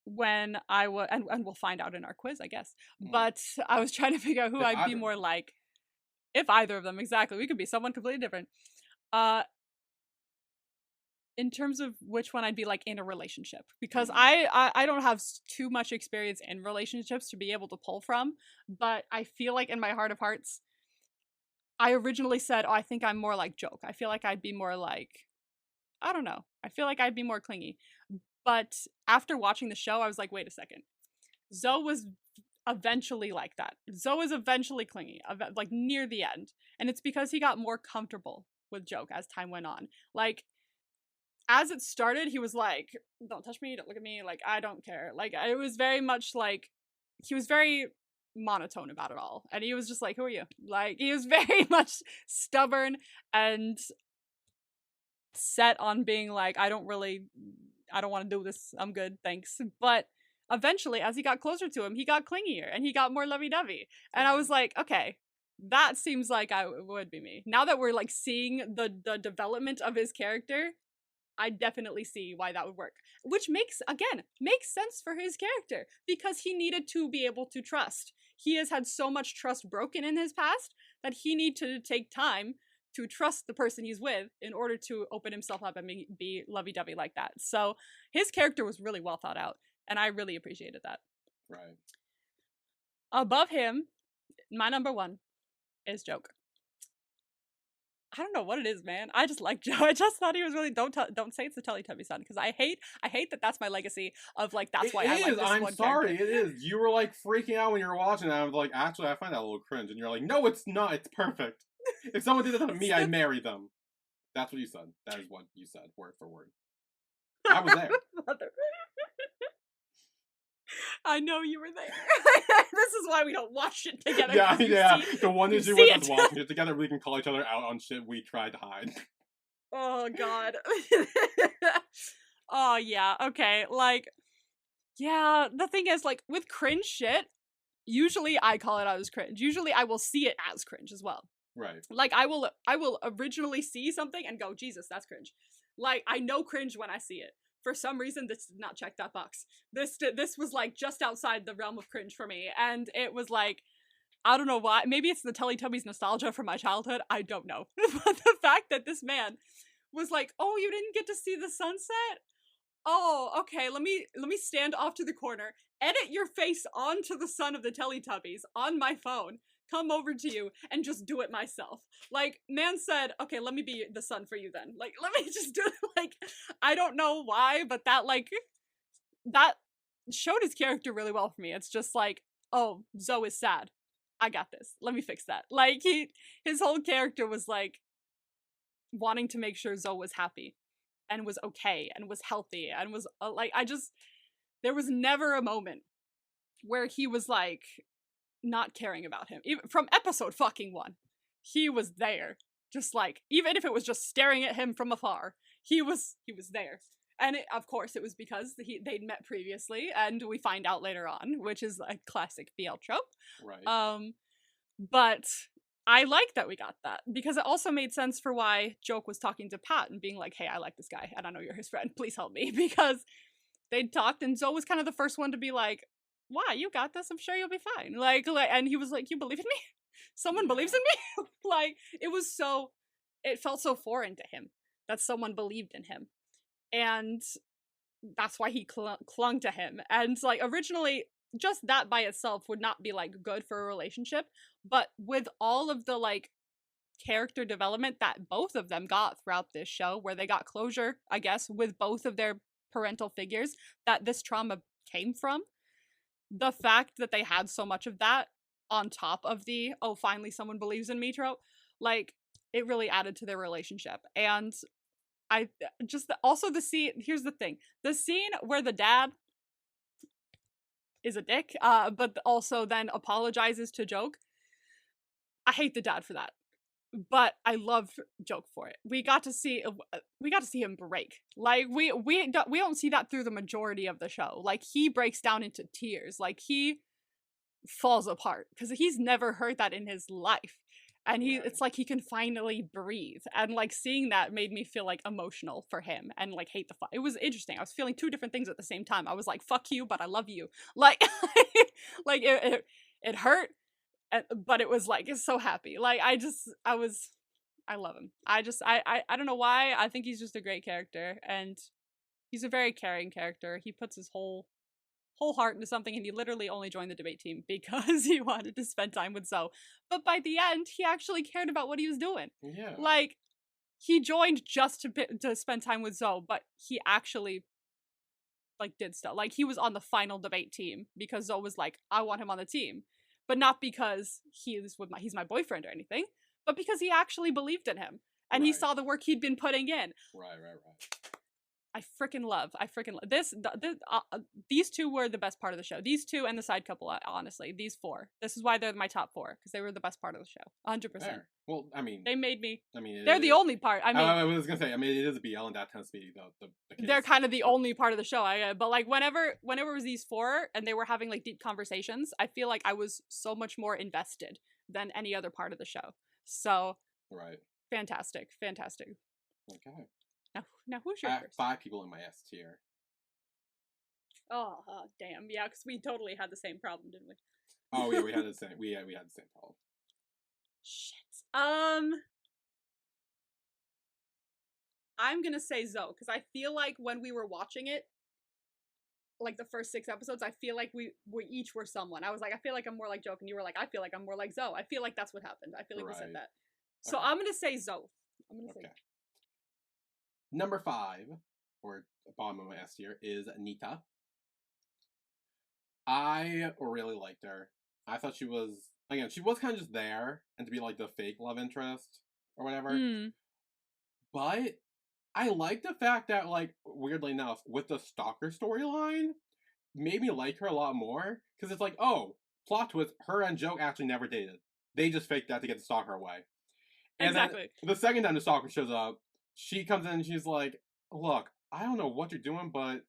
when I was, and we'll find out in our quiz, I guess. But I was trying to figure out who I'd be more like. If either of them, exactly. We could be someone completely different. In terms of which one I'd be like in a relationship. Because I don't have too much experience in relationships to be able to pull from. But I feel like in my heart of hearts, I originally said, I think I'm more like Joke. I feel like I'd be more like, I don't know. I feel like I'd be more clingy. But after watching the show, I was like, wait a second. Zoe was eventually like that. Zoe is eventually clingy, like near the end. And it's because he got more comfortable with Joke as time went on. Like, as it started, he was like, don't touch me, don't look at me, like, I don't care. Like, it was very much like, he was very monotone about it all. And he was just like, who are you? Like, he was very much stubborn and set on being like, I don't want to do this. I'm good, thanks. But eventually, as he got closer to him, he got clingier and he got more lovey-dovey. And I was like, okay, that seems like I would be me. Now that we're like seeing the development of his character, I definitely see why that would work. Which makes sense for his character because he needed to be able to trust. He has had so much trust broken in his past that he needed to take time to trust the person he's with in order to open himself up and be lovey-dovey like that. So his character was really well thought out, and I really appreciated that. Right. Above him, my number 1 is Joke. I don't know what it is, man. I just like Joe. I just thought he was really don't say it's the Teletubby son because I hate that that's my legacy of like that's why I like this I'm one sorry, character. It is. You were like freaking out when you were watching that. I was like, actually, I find that a little cringe, and you're like, no, it's not. It's perfect. If someone did that to me, I'd marry them. That's what you said. That is what you said, word for word. I was there. I know you were there. This is why we don't watch it together. Yeah. The one is you with us watching it together, we can call each other out on shit we tried to hide. Oh, God. Oh, yeah. Okay. Like, yeah, the thing is, like, with cringe shit, usually I call it out as cringe. Usually I will see it as cringe as well. Right. Like, I will originally see something and go, Jesus, that's cringe. Like, I know cringe when I see it. For some reason, this did not check that box. This was, like, just outside the realm of cringe for me. And it was, like, I don't know why. Maybe it's the Teletubbies nostalgia from my childhood. I don't know. But the fact that this man was like, oh, you didn't get to see the sunset? oh, okay, let me stand off to the corner, edit your face onto the son of the Teletubbies on my phone, come over to you, and just do it myself. Like, man said, okay, let me be the son for you then. Like, let me just do it. Like, I don't know why, but that, like, that showed his character really well for me. It's just like, oh, Zoe is sad. I got this. Let me fix that. Like, his whole character was like wanting to make sure Zoe was happy and was okay and was healthy and was like, there was never a moment where he was like not caring about him. Even from episode fucking 1, he was there. Just like, even if it was just staring at him from afar, he was there. And of course, it was because they'd met previously, and we find out later on, which is a classic BL trope. Right. But I like that we got that, because it also made sense for why Joke was talking to Pat and being like, hey, I like this guy, and I know you're his friend, please help me, because they'd talked, and Zoe was kind of the first one to be like, why, you got this, I'm sure you'll be fine. Like, and he was like, you believe in me? Someone believes in me? Like, it felt so foreign to him that someone believed in him. And that's why he clung to him. And like, originally, just that by itself would not be like good for a relationship, but with all of the like character development that both of them got throughout this show, where they got closure, I guess, with both of their parental figures that this trauma came from, the fact that they had so much of that on top of the, oh, finally someone believes in me trope, like, it really added to their relationship. And I just, also the scene, here's the thing, the scene where the dad is a dick, but also then apologizes to Joke, I hate the dad for that, but I love Joke for it. We got to see him break. Like, we don't see that through the majority of the show. Like, he breaks down into tears. Like, he falls apart because he's never heard that in his life. And it's like he can finally breathe. And like, seeing that made me feel like emotional for him and like hate the fight. It was interesting. I was feeling two different things at the same time. I was like, fuck you, but I love you. Like, like it hurt, but it was like, it's so happy. Like, I love him. I don't know why. I think he's just a great character, and he's a very caring character. He puts his whole heart into something, and he literally only joined the debate team because he wanted to spend time with Zoe. But by the end, he actually cared about what he was doing. Yeah. Like, he joined just to spend time with Zoe, but he actually like did stuff. Like, he was on the final debate team because Zoe was like, I want him on the team. But not because he's my boyfriend or anything, but because he actually believed in him. And he saw the work he'd been putting in. Right. I freaking love this. These two were the best part of the show. These two and the side couple, honestly. These four. This is why they're my top 4, because they were the best part of the show. 100%. Fair. Well, I mean, they made me. I mean, they're the only part. I mean, I was gonna say. I mean, it is a BL, and that tends to be the case. They're kind of the only part of the show. But like, whenever it was these 4 and they were having like deep conversations, I feel like I was so much more invested than any other part of the show. So right. Fantastic. Okay. Now who's your first? 5 people in my S tier. Oh, damn. Yeah, because we totally had the same problem, didn't we? Oh yeah, we had the same. We had the same problem. Shit. I'm gonna say Zoe, because I feel like when we were watching it, like the first 6 episodes, I feel like we each were someone. I was like, I feel like I'm more like Joke, and you were like, I feel like I'm more like Zoe. I feel like that's what happened. I feel like we said that. So I'm gonna say Zoe. Say. Number 5, or bottom of my S tier, is Nita. I really liked her. I thought she was kind of just there, and to be like the fake love interest or whatever. But I like the fact that, like, weirdly enough, with the stalker storyline, made me like her a lot more, because it's like, oh, plot twist, her and Joke actually never dated. They just faked that to get the stalker away. And exactly. Then the second time the stalker shows up, she comes in and she's like, look, I don't know what you're doing, but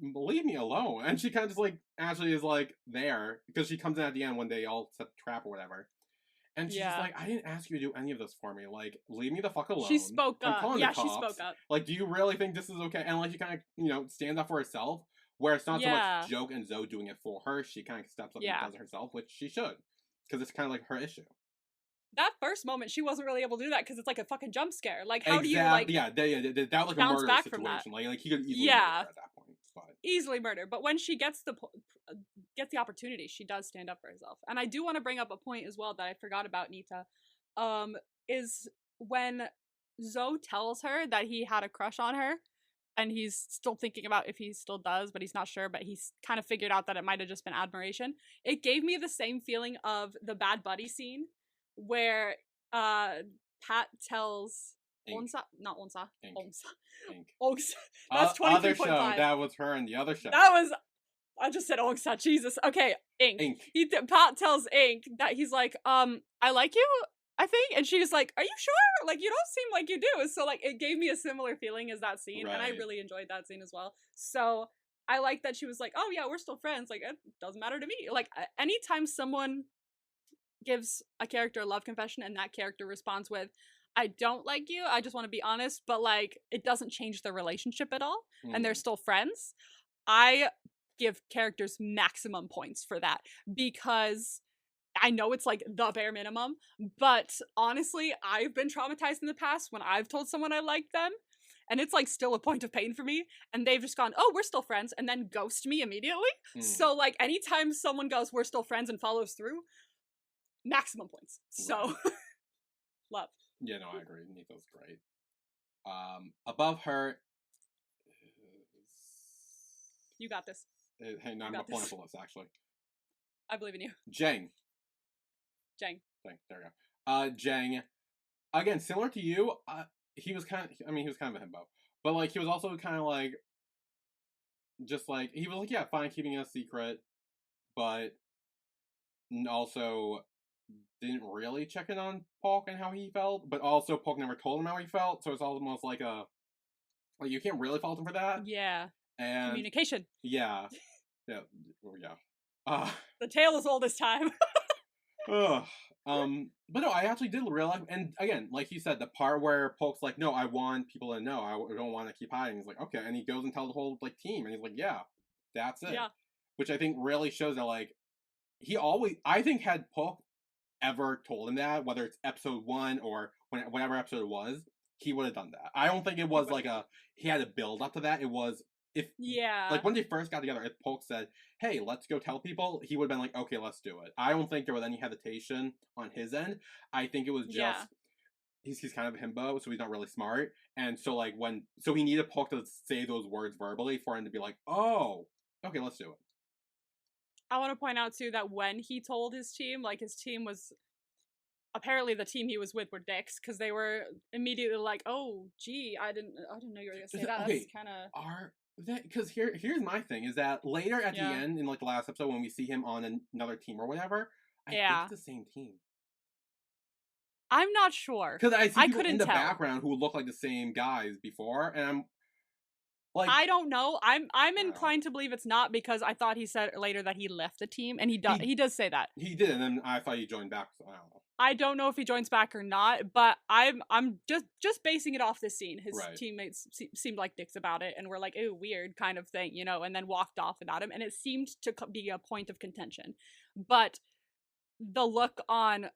leave me alone. And she kind of just like actually is like there, because she comes in at the end when they all set the trap or whatever. And she's just like, I didn't ask you to do any of this for me. Like, leave me the fuck alone. She spoke up. Yeah, she spoke up. Like, do you really think this is okay? And like, she kind of, stands up for herself, where it's not so much Joke and Zoe doing it for her. She kind of steps up and does it herself, which she should, because it's kind of like her issue. That first moment, she wasn't really able to do that because it's like a fucking jump scare. Like, how do you like? Yeah, that was like a murder situation. Like he could easily at that point. easily murder. But when she gets the opportunity, she does stand up for herself. And I do want to bring up a point as well that I forgot about Nita, is when Zoe tells her that he had a crush on her, and he's still thinking about if he still does, but he's not sure, but he's kind of figured out that it might have just been admiration. It gave me the same feeling of the Bad Buddy scene where Pat tells Onsa, not Onsa, Onsa. Onsa. That's 23.5. Other show, that was her in the other show. I just said Onsa, Jesus. Okay, Ink. Ink. Pat tells Ink that he's like, I like you, I think, and she's like, are you sure? Like, you don't seem like you do. So, like, it gave me a similar feeling as that scene, and I really enjoyed that scene as well. So, I like that she was like, oh yeah, we're still friends. Like, it doesn't matter to me. Like, anytime someone gives a character a love confession and that character responds with, I don't like you, I just want to be honest, but, like, it doesn't change their relationship at all, and they're still friends, I give characters maximum points for that, because I know it's like the bare minimum, but honestly, I've been traumatized in the past when I've told someone I like them, and it's like still a point of pain for me, and they've just gone, oh, we're still friends, and then ghost me immediately. So, like, anytime someone goes, we're still friends, and follows through, maximum points. So, love. Yeah, no, I agree. Nita's great. Above her, you got this. Hey, no, I'm not pulling up the list, actually. I believe in you. Jang. There we go. Jang. Again, similar to you, he was kind of, he was kind of a himbo. But, like, he was also kind of, like, just, like, he was, like, yeah, fine keeping it a secret, but also didn't really check in on Pauk and how he felt, but also Pauk never told him how he felt, so it's almost like you can't really fault him for that. Yeah. And communication. Yeah. Yeah. The tale is old as time. But no, I actually did realize, and again, like he said, the part where Polk's like, no, I want people to know, I don't want to keep hiding. He's like, okay, and he goes and tells the whole, like, team, and he's like, yeah, that's it. Yeah. Which I think really shows that, like, I think had Polk ever told him that, whether it's episode 1 or whatever episode it was, he would have done that. I don't think it was like he had to build up to that. It was, like, when they first got together, if Polk said, hey, let's go tell people, he would have been like, okay, let's do it. I don't think there was any hesitation on his end. I think it was just, he's kind of a himbo, so he's not really smart. And so, like, so he needed Polk to say those words verbally for him to be like, oh, okay, let's do it. I want to point out, too, that when he told his team, like, his team was, apparently the team he was with were dicks, because they were immediately like, oh, gee, I didn't know you were going to say that. Okay, that's kind of... Because here's my thing, is that later at the end, in, like, the last episode, when we see him on another team or whatever, I think it's the same team. I'm not sure. Because I see people in the background who look like the same guys before, and I'm like, I don't know. I'm inclined to believe it's not, because I thought he said later that he left the team, and he does say that. He did, and then I thought he joined back, so I don't know. I don't know if he joins back or not, but I'm just basing it off this scene. His teammates seemed like dicks about it, and were like, "Ew, weird," kind of thing, you know, and then walked off without him, and it seemed to be a point of contention. But the look on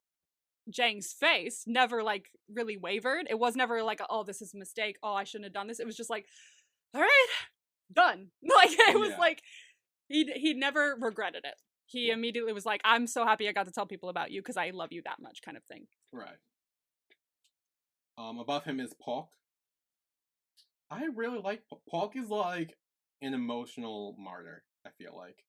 Jang's face never, like, really wavered. It was never like, "Oh, this is a mistake. Oh, I shouldn't have done this." It was just like, "All right, done." Like, it was like he never regretted it. He immediately was like, I'm so happy I got to tell people about you because I love you that much, kind of thing. Right. Above him is Pauk. I really like Pauk. Is like an emotional martyr, I feel like.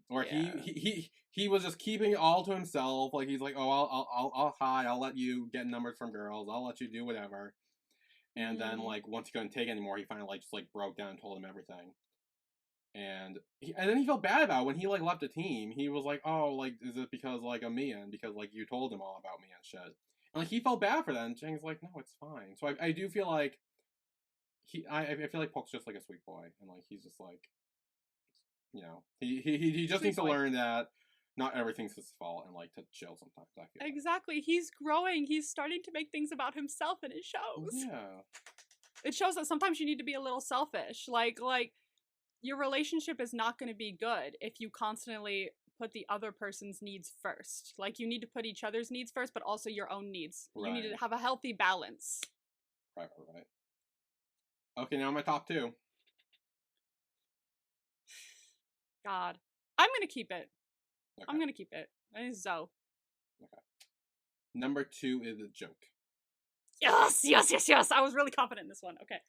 Or he was just keeping it all to himself. Like, he's like, oh, I'll hide. I'll let you get numbers from girls. I'll let you do whatever. And then, like, once he couldn't take it anymore, he finally, like, just, like, broke down and told him everything. And then he felt bad about it when he, like, left the team. He was like, oh, like, is it because, like, of me, and because, like, you told him all about me and shit. And, like, he felt bad for that, and Jang's like, no, it's fine. So I do feel like I feel like Pauk's just, like, a sweet boy, and, like, he's just, like, you know, he just needs to learn that not everything's his fault, and, like, to chill sometimes, I feel exactly. He's growing. He's starting to make things about himself, and it shows. Yeah. It shows that sometimes you need to be a little selfish. Like, your relationship is not going to be good if you constantly put the other person's needs first. Like, you need to put each other's needs first, but also your own needs. Right. You need to have a healthy balance. Right. Okay, now my top 2. God. I'm gonna keep it. Okay. I'm gonna keep it. It's Zoe. Okay. Number 2 is a joke. Yes, yes, yes, yes. I was really confident in this one. Okay.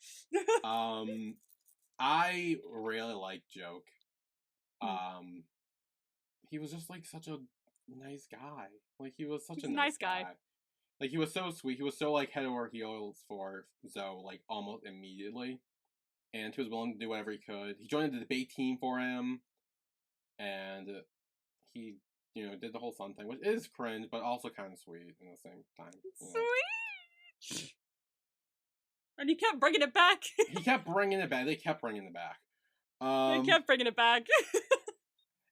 I really like Joke. Hmm. He was just like such a nice guy. Like he was such He's a a nice nice guy. guy. Like he was so sweet. He was so like head over heels for Zoe, like almost immediately. And he was willing to do whatever he could. He joined the debate team for him, and he, did the whole son thing, which is cringe, but also kind of sweet in the same time. Sweet. And he kept bringing it back. He kept bringing it back. They kept bringing it back. They kept bringing it back.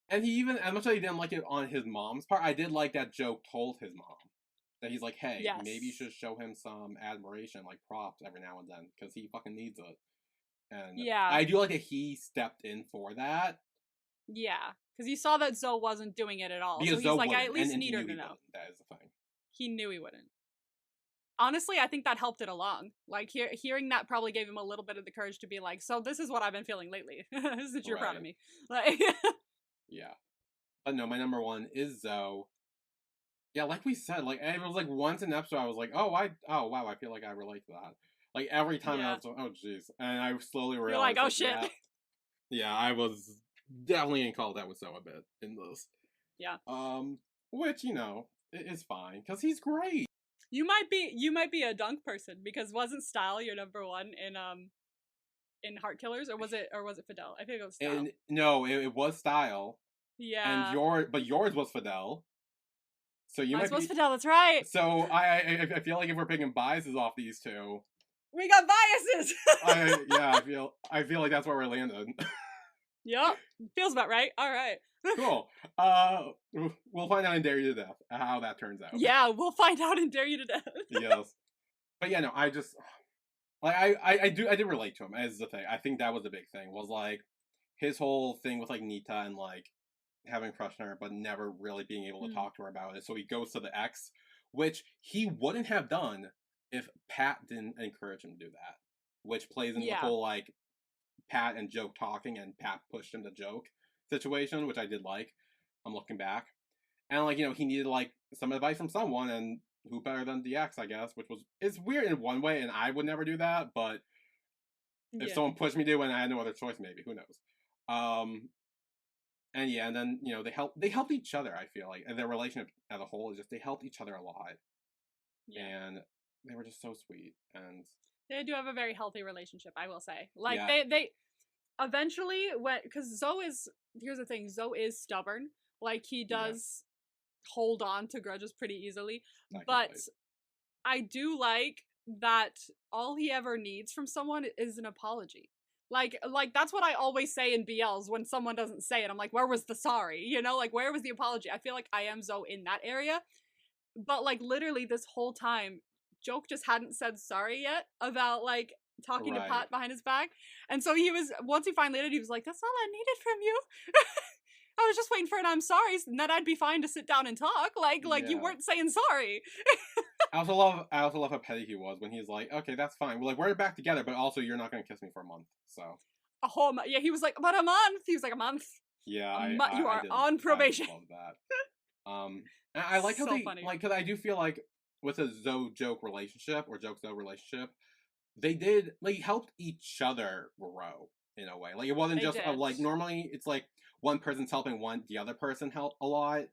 And he even, as much as he didn't like it on his mom's part, I did like that Joke told his mom that he's like, hey, Yes. maybe you should show him some admiration, like props every now and then, because he fucking needs it. And Yeah. I do like that he stepped in for that. Yeah, because he saw that Zoe wasn't doing it at all. Because So he's Zoe like, I wouldn't, at least and need he her knew to he know. wouldn't. That is the thing. He knew he wouldn't. Honestly, I think that helped it along. Like, hearing that probably gave him a little bit of the courage to be like, so this is what I've been feeling lately. Since you're proud of me. Like, yeah. But no, my number 1 is Zoe. Yeah, like we said, like it was like once an episode I was like, oh wow, I feel like I relate to that. Like every time I was like, oh jeez. And I slowly realized, you're like, oh shit. Yeah, I was definitely in call that with Zoe a bit in this. Yeah. Which, is fine, because he's great. You might be a Dunk person, because wasn't Style your number 1 in Heart Killers, or was it Fidel? I think it was Style. And no, it was Style. Yeah. And yours was Fidel. So you might was Fidel, that's right. So I feel like if we're picking biases off these two, we got biases. I feel like that's where we're landed. Yep, feels about right. All right. Cool. We'll find out in Dare You to Death how that turns out. Yeah, we'll find out in Dare You to Death. Yes. But yeah, no, I just like I did relate to him as the thing. I think that was the big thing, was like his whole thing with like Nita and like having a crush on her but never really being able to talk to her about it. So he goes to the ex, which he wouldn't have done if Pat didn't encourage him to do that. Which plays into the whole like Pat and Joke talking and Pat pushed him to Joke situation, which I did like. I'm looking back. And like, he needed like some advice from someone, and who better than the ex, I guess, it's weird in one way, and I would never do that, but if someone pushed me to and I had no other choice, maybe, who knows. And then, they helped each other, I feel like. And their relationship as a whole is just, they helped each other a lot. Yeah. And they were just so sweet. And they do have a very healthy relationship, I will say. Like, they eventually went, because here's the thing, Zoe is stubborn. Like, he does hold on to grudges pretty easily. But I do like that all he ever needs from someone is an apology. Like that's what I always say in BLs when someone doesn't say it. I'm like, where was the sorry? Like, where was the apology? I feel like I am Zoe in that area. But like literally this whole time, Joke just hadn't said sorry yet about like talking to Pat behind his back. And so once he finally did, he was like, that's all I needed from you. I was just waiting for an I'm sorry, and then I'd be fine to sit down and talk. Like you weren't saying sorry. I also love how petty he was when he's like, okay, that's fine. We're back together, but also you're not gonna kiss me for a month. So a whole month. Yeah, he was like, but a month. He was like, a month. Yeah, you are on probation. I love that. I like how they funny. Like, because I do feel like with a Zoe Joke relationship or Joke Zoe relationship, they did like helped each other grow in a way. Like it wasn't just like normally it's like one person's helping the other person help a lot,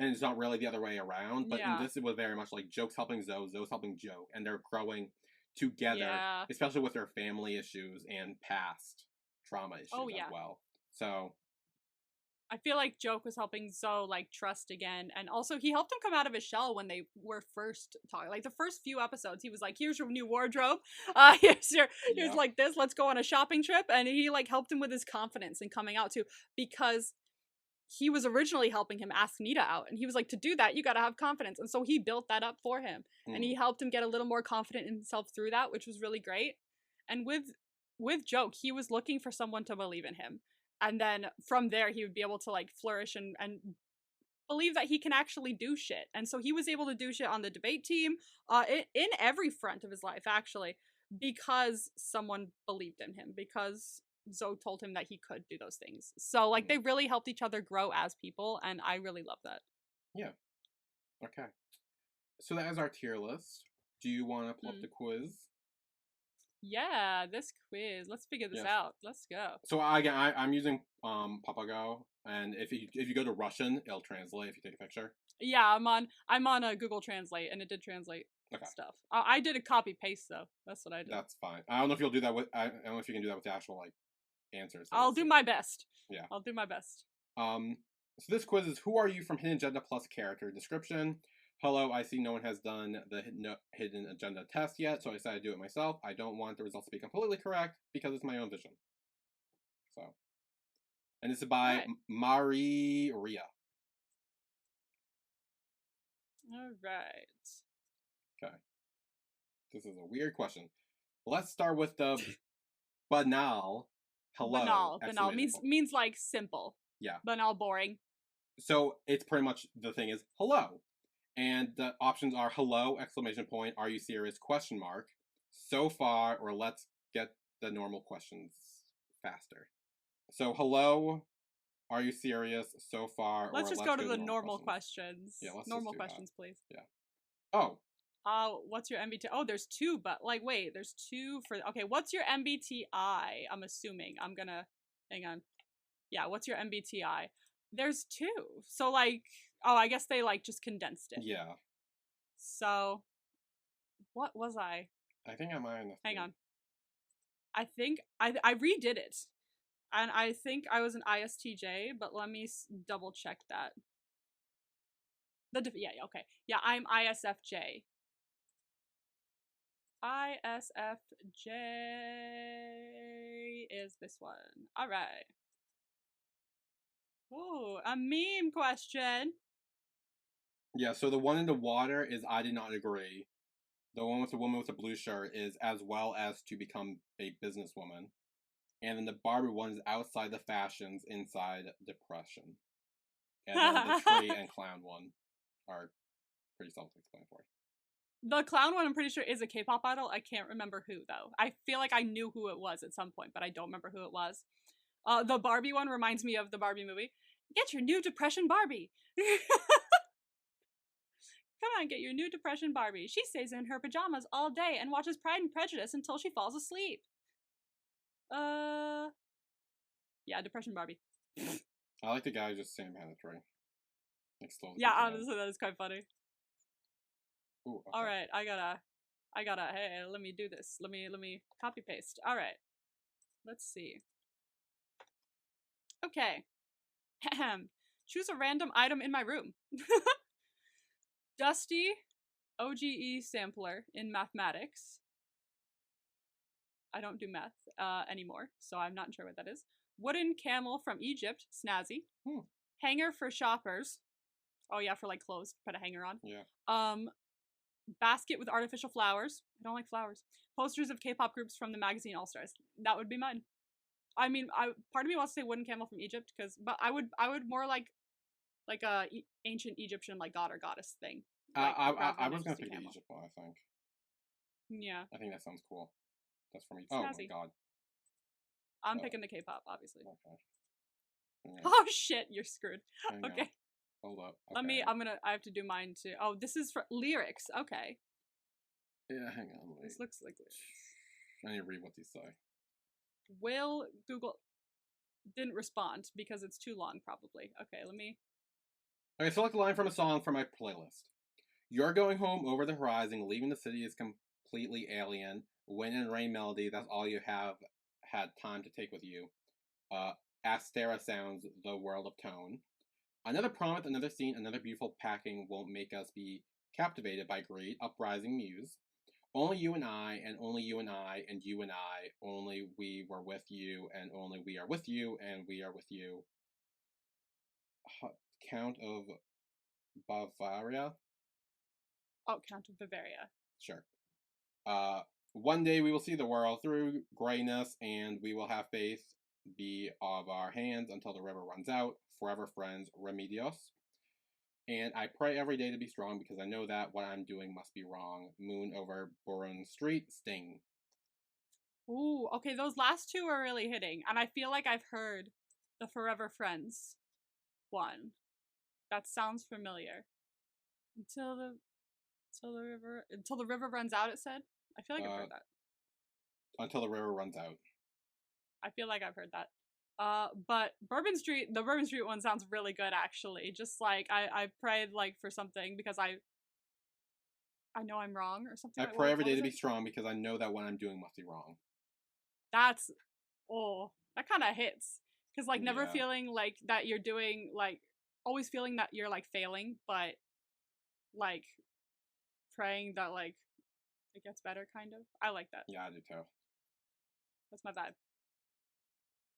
and it's not really the other way around. But in this, it was very much like Joke's helping Zoe, Zoe's helping Joke, and they're growing together, especially with their family issues and past trauma issues as well. So I feel like Joke was helping Zoe like trust again, and also he helped him come out of his shell when they were first talking. Like the first few episodes, he was like, "Here's your new wardrobe. Here's like this. Let's go on a shopping trip." And he like helped him with his confidence and coming out too, because he was originally helping him ask Nita out, and he was like, to do that, you got to have confidence, and so he built that up for him, and he helped him get a little more confident in himself through that, which was really great. And with Joke, he was looking for someone to believe in him. And then from there, he would be able to like flourish and believe that he can actually do shit. And so he was able to do shit on the debate team, in every front of his life, actually, because someone believed in him, because Zoe told him that he could do those things. So like they really helped each other grow as people, and I really love that. Yeah. Okay. So that is our tier list. Do you want to pull up the quiz? Yeah, this quiz. Let's figure this out. Let's go. So I'm using Papago, and if you go to Russian, it'll translate if you take a picture. Yeah, I'm on a Google Translate, and it did translate stuff. I did a copy paste though. That's what I did. That's fine. I don't know if you'll do that with. I don't know if you can do that with the actual like answers. I'll do my best. Yeah, I'll do my best. So this quiz is: Who are you from Hidden Agenda Plus character description? Hello, I see no one has done the Hidden Agenda test yet, so I decided to do it myself. I don't want the results to be completely correct because it's my own vision. So, and this is by Mari Ria. All right. Okay. This is a weird question. Let's start with the banal. Hello. Banal means like simple. Yeah. Banal, boring. So it's pretty much the thing is hello. And the options are hello, exclamation point, are you serious, question mark, so far, or let's get the normal questions faster. So hello, are you serious, so far, let's just go to the normal questions. Yeah, let's normal questions, please. Yeah. Oh. What's your MBTI? Oh, there's two, but like, wait, there's two for, okay, what's your MBTI? I'm assuming. I'm gonna, hang on. Yeah, what's your MBTI? There's two. So like, oh, I guess they like just condensed it. Yeah. So, what was I? I think I might have. Hang on. I think I redid it, and I think I was an ISTJ, but let me double check that. Yeah, okay, yeah, I'm ISFJ. ISFJ is this one. All right. Oh, a meme question. Yeah, so the one in the water is I did not agree. The one with the woman with the blue shirt is as well as to become a businesswoman. And then the Barbie one is outside the fashions, inside depression. And then the tree and clown one are pretty self-explanatory. The clown one, I'm pretty sure, is a K-pop idol. I can't remember who, though. I feel like I knew who it was at some point, but I don't remember who it was. The Barbie one reminds me of the Barbie movie. Get your new depression Barbie. Come on, get your new depression Barbie. She stays in her pajamas all day and watches Pride and Prejudice until she falls asleep. Yeah, depression Barbie. I like the guy just standing behind the tree. Like slowly. Yeah, honestly, that is quite funny. Ooh, okay. All right, I gotta. Hey, let me do this. Let me copy paste. All right, let's see. Okay. Choose a random item in my room. Dusty OGE sampler in mathematics. I don't do math anymore, so I'm not sure what that is. Wooden camel from Egypt, snazzy. Hanger for shoppers. Oh yeah, for like clothes, put a hanger on. Yeah. Basket with artificial flowers. I don't like flowers. Posters of K-pop groups from the magazine All Stars. That would be mine. I mean, part of me wants to say wooden camel from Egypt, but I would more like a ancient Egyptian like god or goddess thing. Like, I was gonna pick the Egypt one. I think. Yeah. I think that sounds cool. That's from Egypt. Snazzy. Oh my god. I'm picking the K-pop, obviously. Okay. Yeah. Oh shit, you're screwed. Okay. Hold up. Okay. I have to do mine too. Oh, this is for lyrics. Okay. Yeah, hang on. Wait. This looks like lyrics. I need to read what these say. Will Google didn't respond because it's too long, probably. Okay, let me. Okay, select a line from a song from my playlist. You're going home over the horizon, leaving the city is completely alien. Wind and rain melody, that's all you have had time to take with you. Astera sounds, the world of tone. Another promise, another scene, another beautiful packing won't make us be captivated by greed, uprising muse. Only you and I, and only you and I, and you and I, only we were with you, and only we are with you, and we are with you. Count of Bavaria? Oh, Count of Bavaria. Sure. One day we will see the world through grayness, and we will have faith be of our hands until the river runs out. Forever friends, Remedios. And I pray every day to be strong because I know that what I'm doing must be wrong. Moon over Boron Street, Sting. Ooh, okay, those last two are really hitting, and I feel like I've heard the Forever Friends one. That sounds familiar. Until the river runs out, it said. I feel like I've heard that. Until the river runs out. I feel like I've heard that. But the Bourbon Street one sounds really good actually. Just like I prayed like for something because I know I'm wrong or something. I like, pray every day to be strong because I know that what I'm doing must be wrong. That's that kind of hits because like never Yeah. feeling like that you're doing like always feeling that you're like failing, but like praying that like it gets better kind of. I like that. Yeah, I do too. That's my vibe.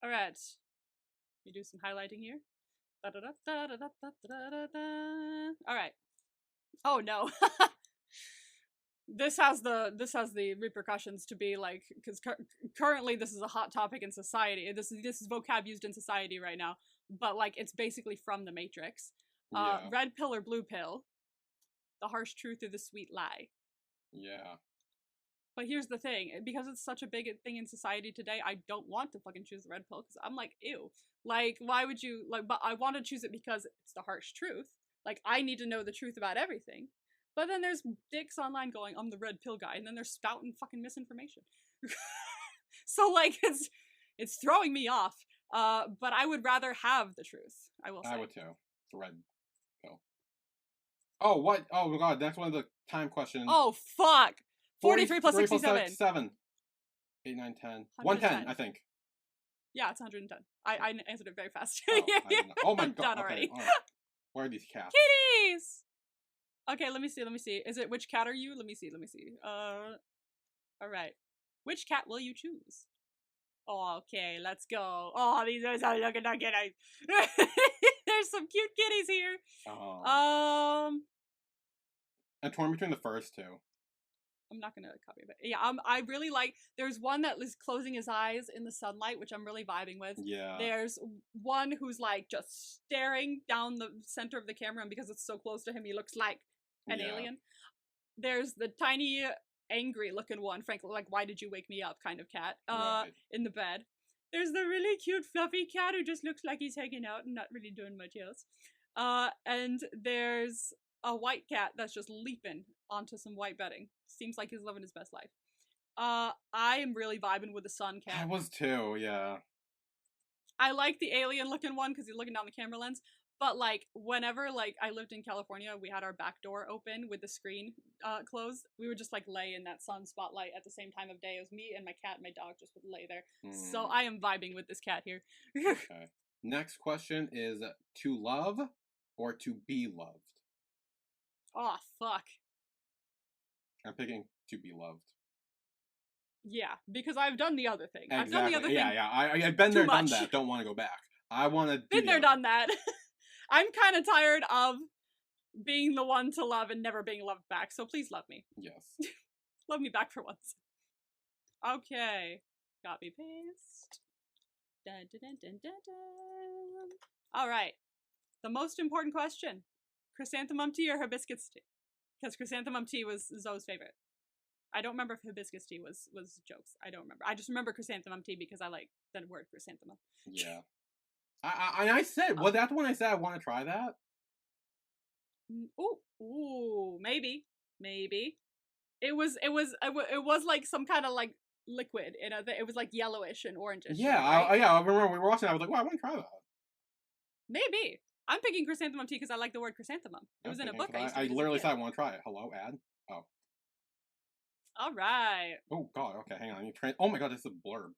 All right, we do some highlighting here. All right. Oh no. This has the repercussions to be like because currently this is a hot topic in society. This is vocab used in society right now, but like it's basically from the Matrix. Yeah. Red pill or blue pill, the harsh truth or the sweet lie. Yeah. But here's the thing, because it's such a big thing in society today, I don't want to fucking choose the red pill because I'm like, ew. Like, why would you like? But I want to choose it because it's the harsh truth. Like, I need to know the truth about everything. But then there's dicks online going, I'm the red pill guy, and then they're spouting fucking misinformation. So like it's throwing me off. But I would rather have the truth. I will say. I would too. The red pill. Oh what? Oh my god! That's one of the time questions. Oh fuck! 43 plus 67. 7. 8, 9, 10. 110, I think. Yeah, it's 110. I answered it very fast. Oh my I'm god! done Okay, already. right. Where are these cats? Kitties. Okay, let me see. Is it which cat are you? Let me see. All right. Which cat will you choose? Oh, okay, let's go. Oh, these are so looking at kitties. There's some cute kitties here. Oh. I'm torn between the first two. I'm not gonna copy it. Yeah, I really like. There's one that is closing his eyes in the sunlight, which I'm really vibing with. Yeah. There's one who's like just staring down the center of the camera, and because it's so close to him, he looks like an alien. There's the tiny, angry looking one, frankly, like why did you wake me up kind of cat. Right. In the bed. There's the really cute fluffy cat who just looks like he's hanging out and not really doing much else. And there's a white cat that's just leaping onto some white bedding. Seems like he's living his best life. I am really vibing with the sun cat. I was too, yeah. I like the alien looking one because he's looking down the camera lens. But like whenever like I lived in California, we had our back door open with the screen closed. We would just like lay in that sun spotlight at the same time of day. It was me and my cat and my dog just would lay there. So I am vibing with this cat here. Okay. Next question is to love or to be loved? Oh fuck. I'm picking to be loved. Yeah, because I've done the other thing. Exactly. I've done the other thing. Yeah. I've been there, done that. Don't want to go back. I want to. Been there, done that. I'm kind of tired of being the one to love and never being loved back. So please love me. Yes. Love me back for once. Okay. Copy paste. Dun, dun, dun, dun, dun, dun. All right. The most important question: chrysanthemum tea or hibiscus tea? Because chrysanthemum tea was Zoe's favorite. I don't remember if hibiscus tea was jokes. I don't remember. I just remember chrysanthemum tea because I like the word chrysanthemum. Yeah. I said, well, that's when I said I want to try that. Ooh, maybe. It was like some kind of like liquid. It was like yellowish and orangish. Yeah, right? I remember we were watching. I was like, well, I want to try that. Maybe. I'm picking chrysanthemum tea because I like the word chrysanthemum. It was in a book. I literally said I want to try it. Hello, ad. Oh. All right. Oh God. Okay, hang on. Oh my God, this is a blurb.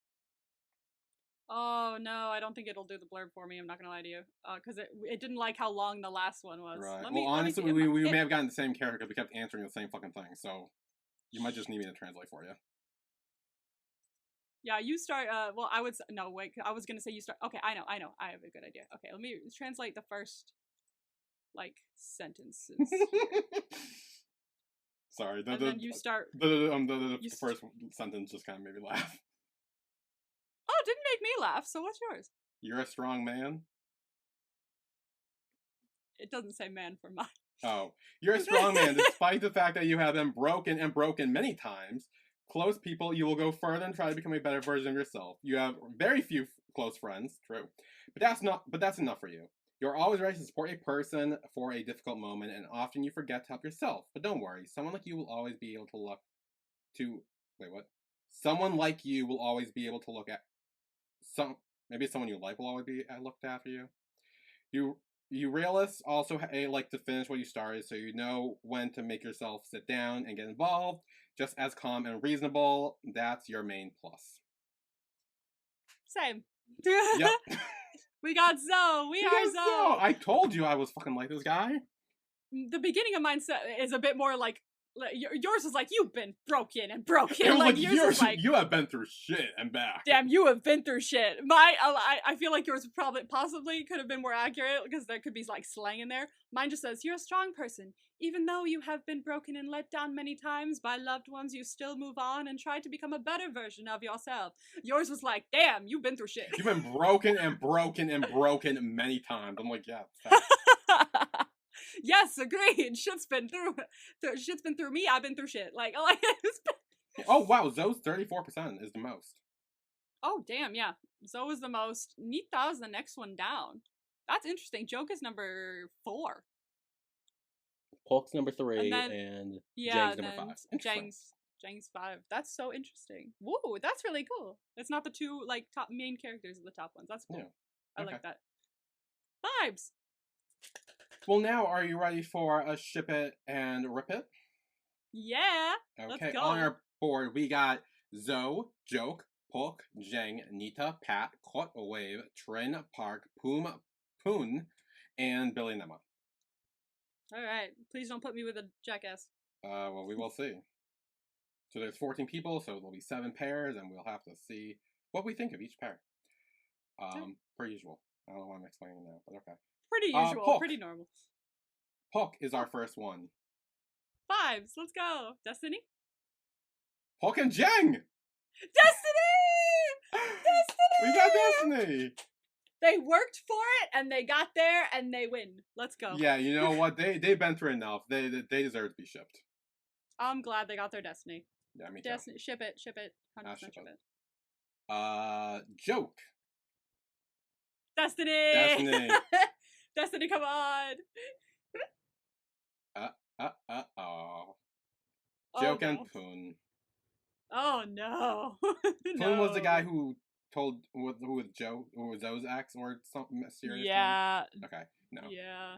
Oh no, I don't think it'll do the blurb for me. I'm not gonna lie to you, because it didn't like how long the last one was. Right. Honestly, we may have gotten the same character because we kept answering the same fucking thing. So you might just need me to translate for you. Yeah, you start. Well, I would no wait. I was gonna say you start. Okay, I know. I have a good idea. Okay, let me translate the first like sentences. Sorry. Then you start. The first sentence just kind of made me laugh. Oh, it didn't make me laugh. So what's yours? You're a strong man. It doesn't say man for mine. Oh, you're a strong man despite the fact that you have been broken many times. close people, you will go further and try to become a better version of yourself. You have very few close friends, true, but that's enough for you. You're always ready to support a person for a difficult moment, and often you forget to help yourself. But don't worry, someone like you will always be able to look to. Wait, what? Someone like you will always be able to look at some. Maybe someone you like will always be looked after you. You realists also like to finish what you started, so you know when to make yourself sit down and get involved. Just as calm and reasonable. That's your main plus. Same. Yep. We got Zoe. We are Zoe. I told you I was fucking like this guy. The beginning of mine is a bit more like yours is like, you've been broken and broken. It was like yours is like, you have been through shit and back. Damn, you have been through shit. I feel like yours possibly could have been more accurate because there could be like slang in there. Mine just says, you're a strong person. Even though you have been broken and let down many times by loved ones, you still move on and try to become a better version of yourself. Yours was like, damn, you've been through shit. You've been broken and broken and broken many times. I'm like, yeah. Yes, agreed. Shit's been through me. I've been through shit. Like Oh wow, Zoe's 34% is the most. Oh damn, yeah. Zoe is the most. Nita is the next one down. That's interesting. Joke is number 4. Polk's number 3, and Jang's number 5. Jang's 5. That's so interesting. Whoa, that's really cool. It's not the 2 like top main characters of the top ones. That's cool. Yeah. I like that. Vibes. Well, now are you ready for a ship it and rip it? Yeah. Okay. Let's go. On our board, we got Zoe, Joke, Polk, Jang, Nita, Pat, Kot, Wave, Trin, Park, Poon, and Billy Nema. All right. Please don't put me with a jackass. Well, we will see. So there's 14 people, so there'll be 7 pairs, and we'll have to see what we think of each pair. Per usual. I don't know why I'm explaining now, but okay. Pretty usual. Polk. Pretty normal. Polk is our first one. 5s. Let's go. Destiny? Polk and Jang! Destiny! Destiny! We got Destiny! They worked for it, and they got there, and they win. Let's go. Yeah, you know what? They've been through enough. They deserve to be shipped. I'm glad they got their Destiny. Yeah, me too. Destiny, ship it. 100% ship it. Joke. Destiny! Destiny, come on! Joke and Poon. Oh no! Poon was the guy who told who was Zoe's ex or something mysterious. Yeah. Thing? Okay. No. Yeah.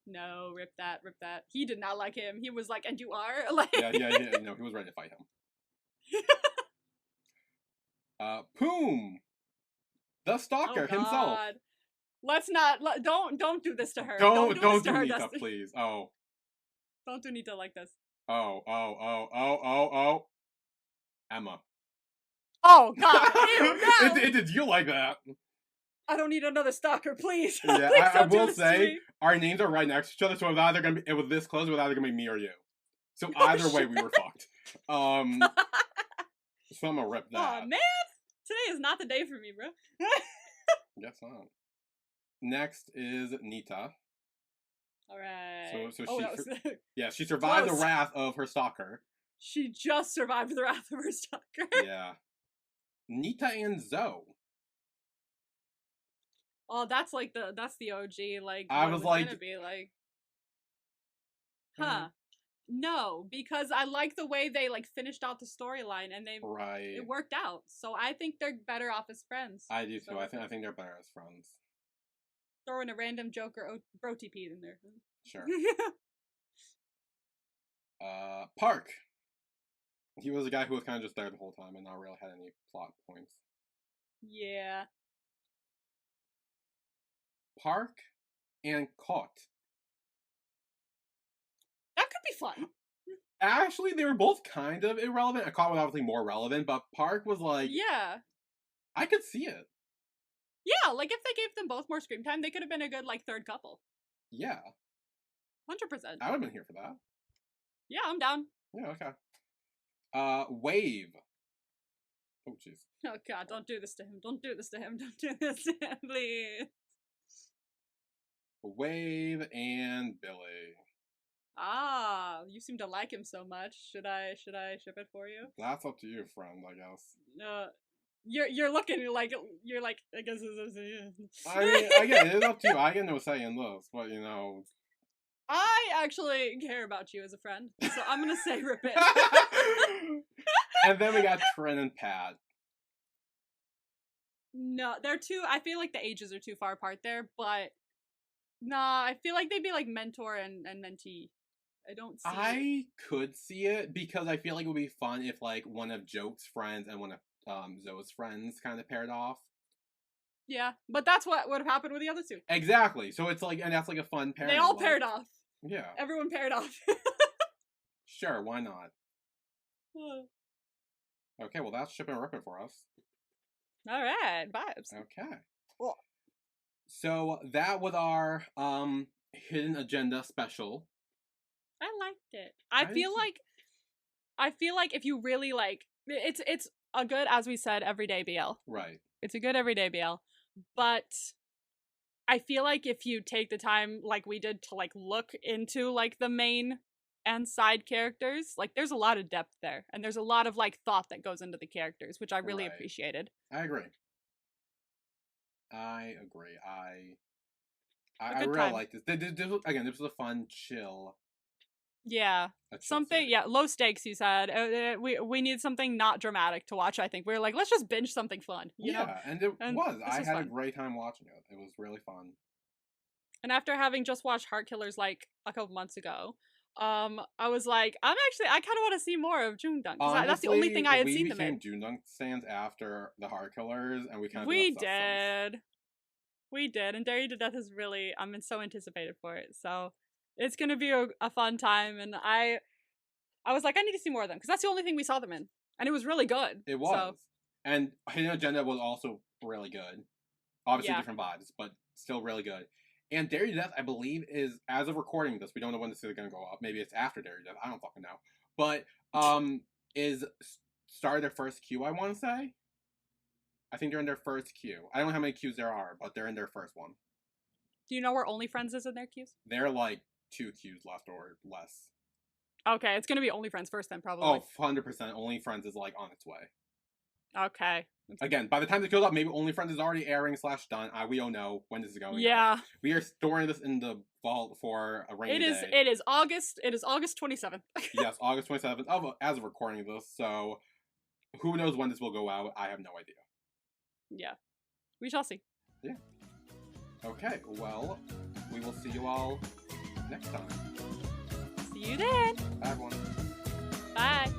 No, rip that. He did not like him. He was like, and you are? Like... Yeah, no, he was ready to fight him. Poom! The stalker himself. Let's not, don't do this to her. Don't do her, Nita, Dustin. please. Oh. Don't do Nita like this. Oh. Emma. Oh, God. Ew, no. It did you like that? I don't need another stalker, please. Yeah, please I will say, our names are right next to each other, so it was this close, it was either going to be me or you. So either way, we were fucked. So I'm going to rip that. Aw, man. Today is not the day for me, bro. Guess not. Next is Nita. Alright. So she survived the wrath of her stalker. She just survived the wrath of her stalker. Yeah. Nita and Zoe. Oh, that's the OG, like, I was like, gonna be like, huh. No, because I like the way they like finished out the storyline and it worked out. So I think they're better off as friends. I do too. I think they're better as friends. Throw in a random Joker BroTP in there. Sure. Park. He was a guy who was kind of just there the whole time and not really had any plot points. Yeah. Park and Kot. That could be fun. Actually, they were both kind of irrelevant. Kot was obviously more relevant, but Park was like... Yeah. I could see it. Yeah, like if they gave them both more screen time, they could have been a good, like, third couple. Yeah. 100%. I would have been here for that. Yeah, I'm down. Yeah, okay. Wave. Oh, jeez. Oh, God, don't do this to him. Don't do this to him. Don't do this to him, please. Wave and Billy. Ah, you seem to like him so much. Should I ship it for you? That's up to you, friend, I guess. You're looking like I guess it's I mean, again, it's up to you. I get no say in this, but you know. I actually care about you as a friend, so I'm gonna say rip it. And then we got Trin and Pat. No, they're too. I feel like the ages are too far apart there, but nah, I feel like they'd be like mentor and mentee. I don't see. I could see it because I feel like it would be fun if like one of Joke's friends and one of Zoe's friends kind of paired off. Yeah, but that's what would have happened with the other two. Exactly. So it's like, and that's like a fun pairing. They all like, paired off. Yeah. Everyone paired off. Sure, why not? Okay, well that's Ship and Rip It for us. All right, vibes. Okay. Cool. So that was our hidden agenda special. I liked it. I feel like if you really like it's a good, as we said, everyday BL. Right. It's a good everyday BL. But I feel like if you take the time like we did to like look into like the main and side characters, like there's a lot of depth there. And there's a lot of like thought that goes into the characters, which I really appreciated. I agree. I really like this. Again, this was a fun, chill. Yeah, something. Yeah, low stakes. You said we need something not dramatic to watch. I think we were like, let's just binge something fun. You know? And it was. I had a great time watching it. It was really fun. And after having just watched Heart Killers like a couple months ago, I was like, I kind of want to see more of Jungdunk. That's the only thing I had seen them in. We became Jungdunk stands after the Heart Killers, and we kind of we did, and Dare You to Death is really I'm so anticipated for it. So it's gonna be a fun time, and I was like, I need to see more of them because that's the only thing we saw them in, and it was really good. It was, and Hidden Agenda was also really good. Obviously, different vibes, but still really good. And Dare You to Death, I believe, is, as of recording this, we don't know when this is going to go up. Maybe it's after Dare You to Death. I don't fucking know. But, is started their first queue, I want to say. I think they're in their first queue. I don't know how many queues there are, but they're in their first one. Do you know where OnlyFriends is in their queues? They're like 2 queues left or less. Okay, it's going to be OnlyFriends first then, probably. Oh, 100%. OnlyFriends is like on its way. Okay. Again, by the time this goes up, maybe OnlyFriends is already airing / done. We don't know when this is going. Yeah. We are storing this in the vault for a rainy day. It is August 27th. Yes, August 27th as of recording this. So who knows when this will go out? I have no idea. Yeah. We shall see. Yeah. Okay, well, we will see you all next time. See you then. Bye, everyone. Bye.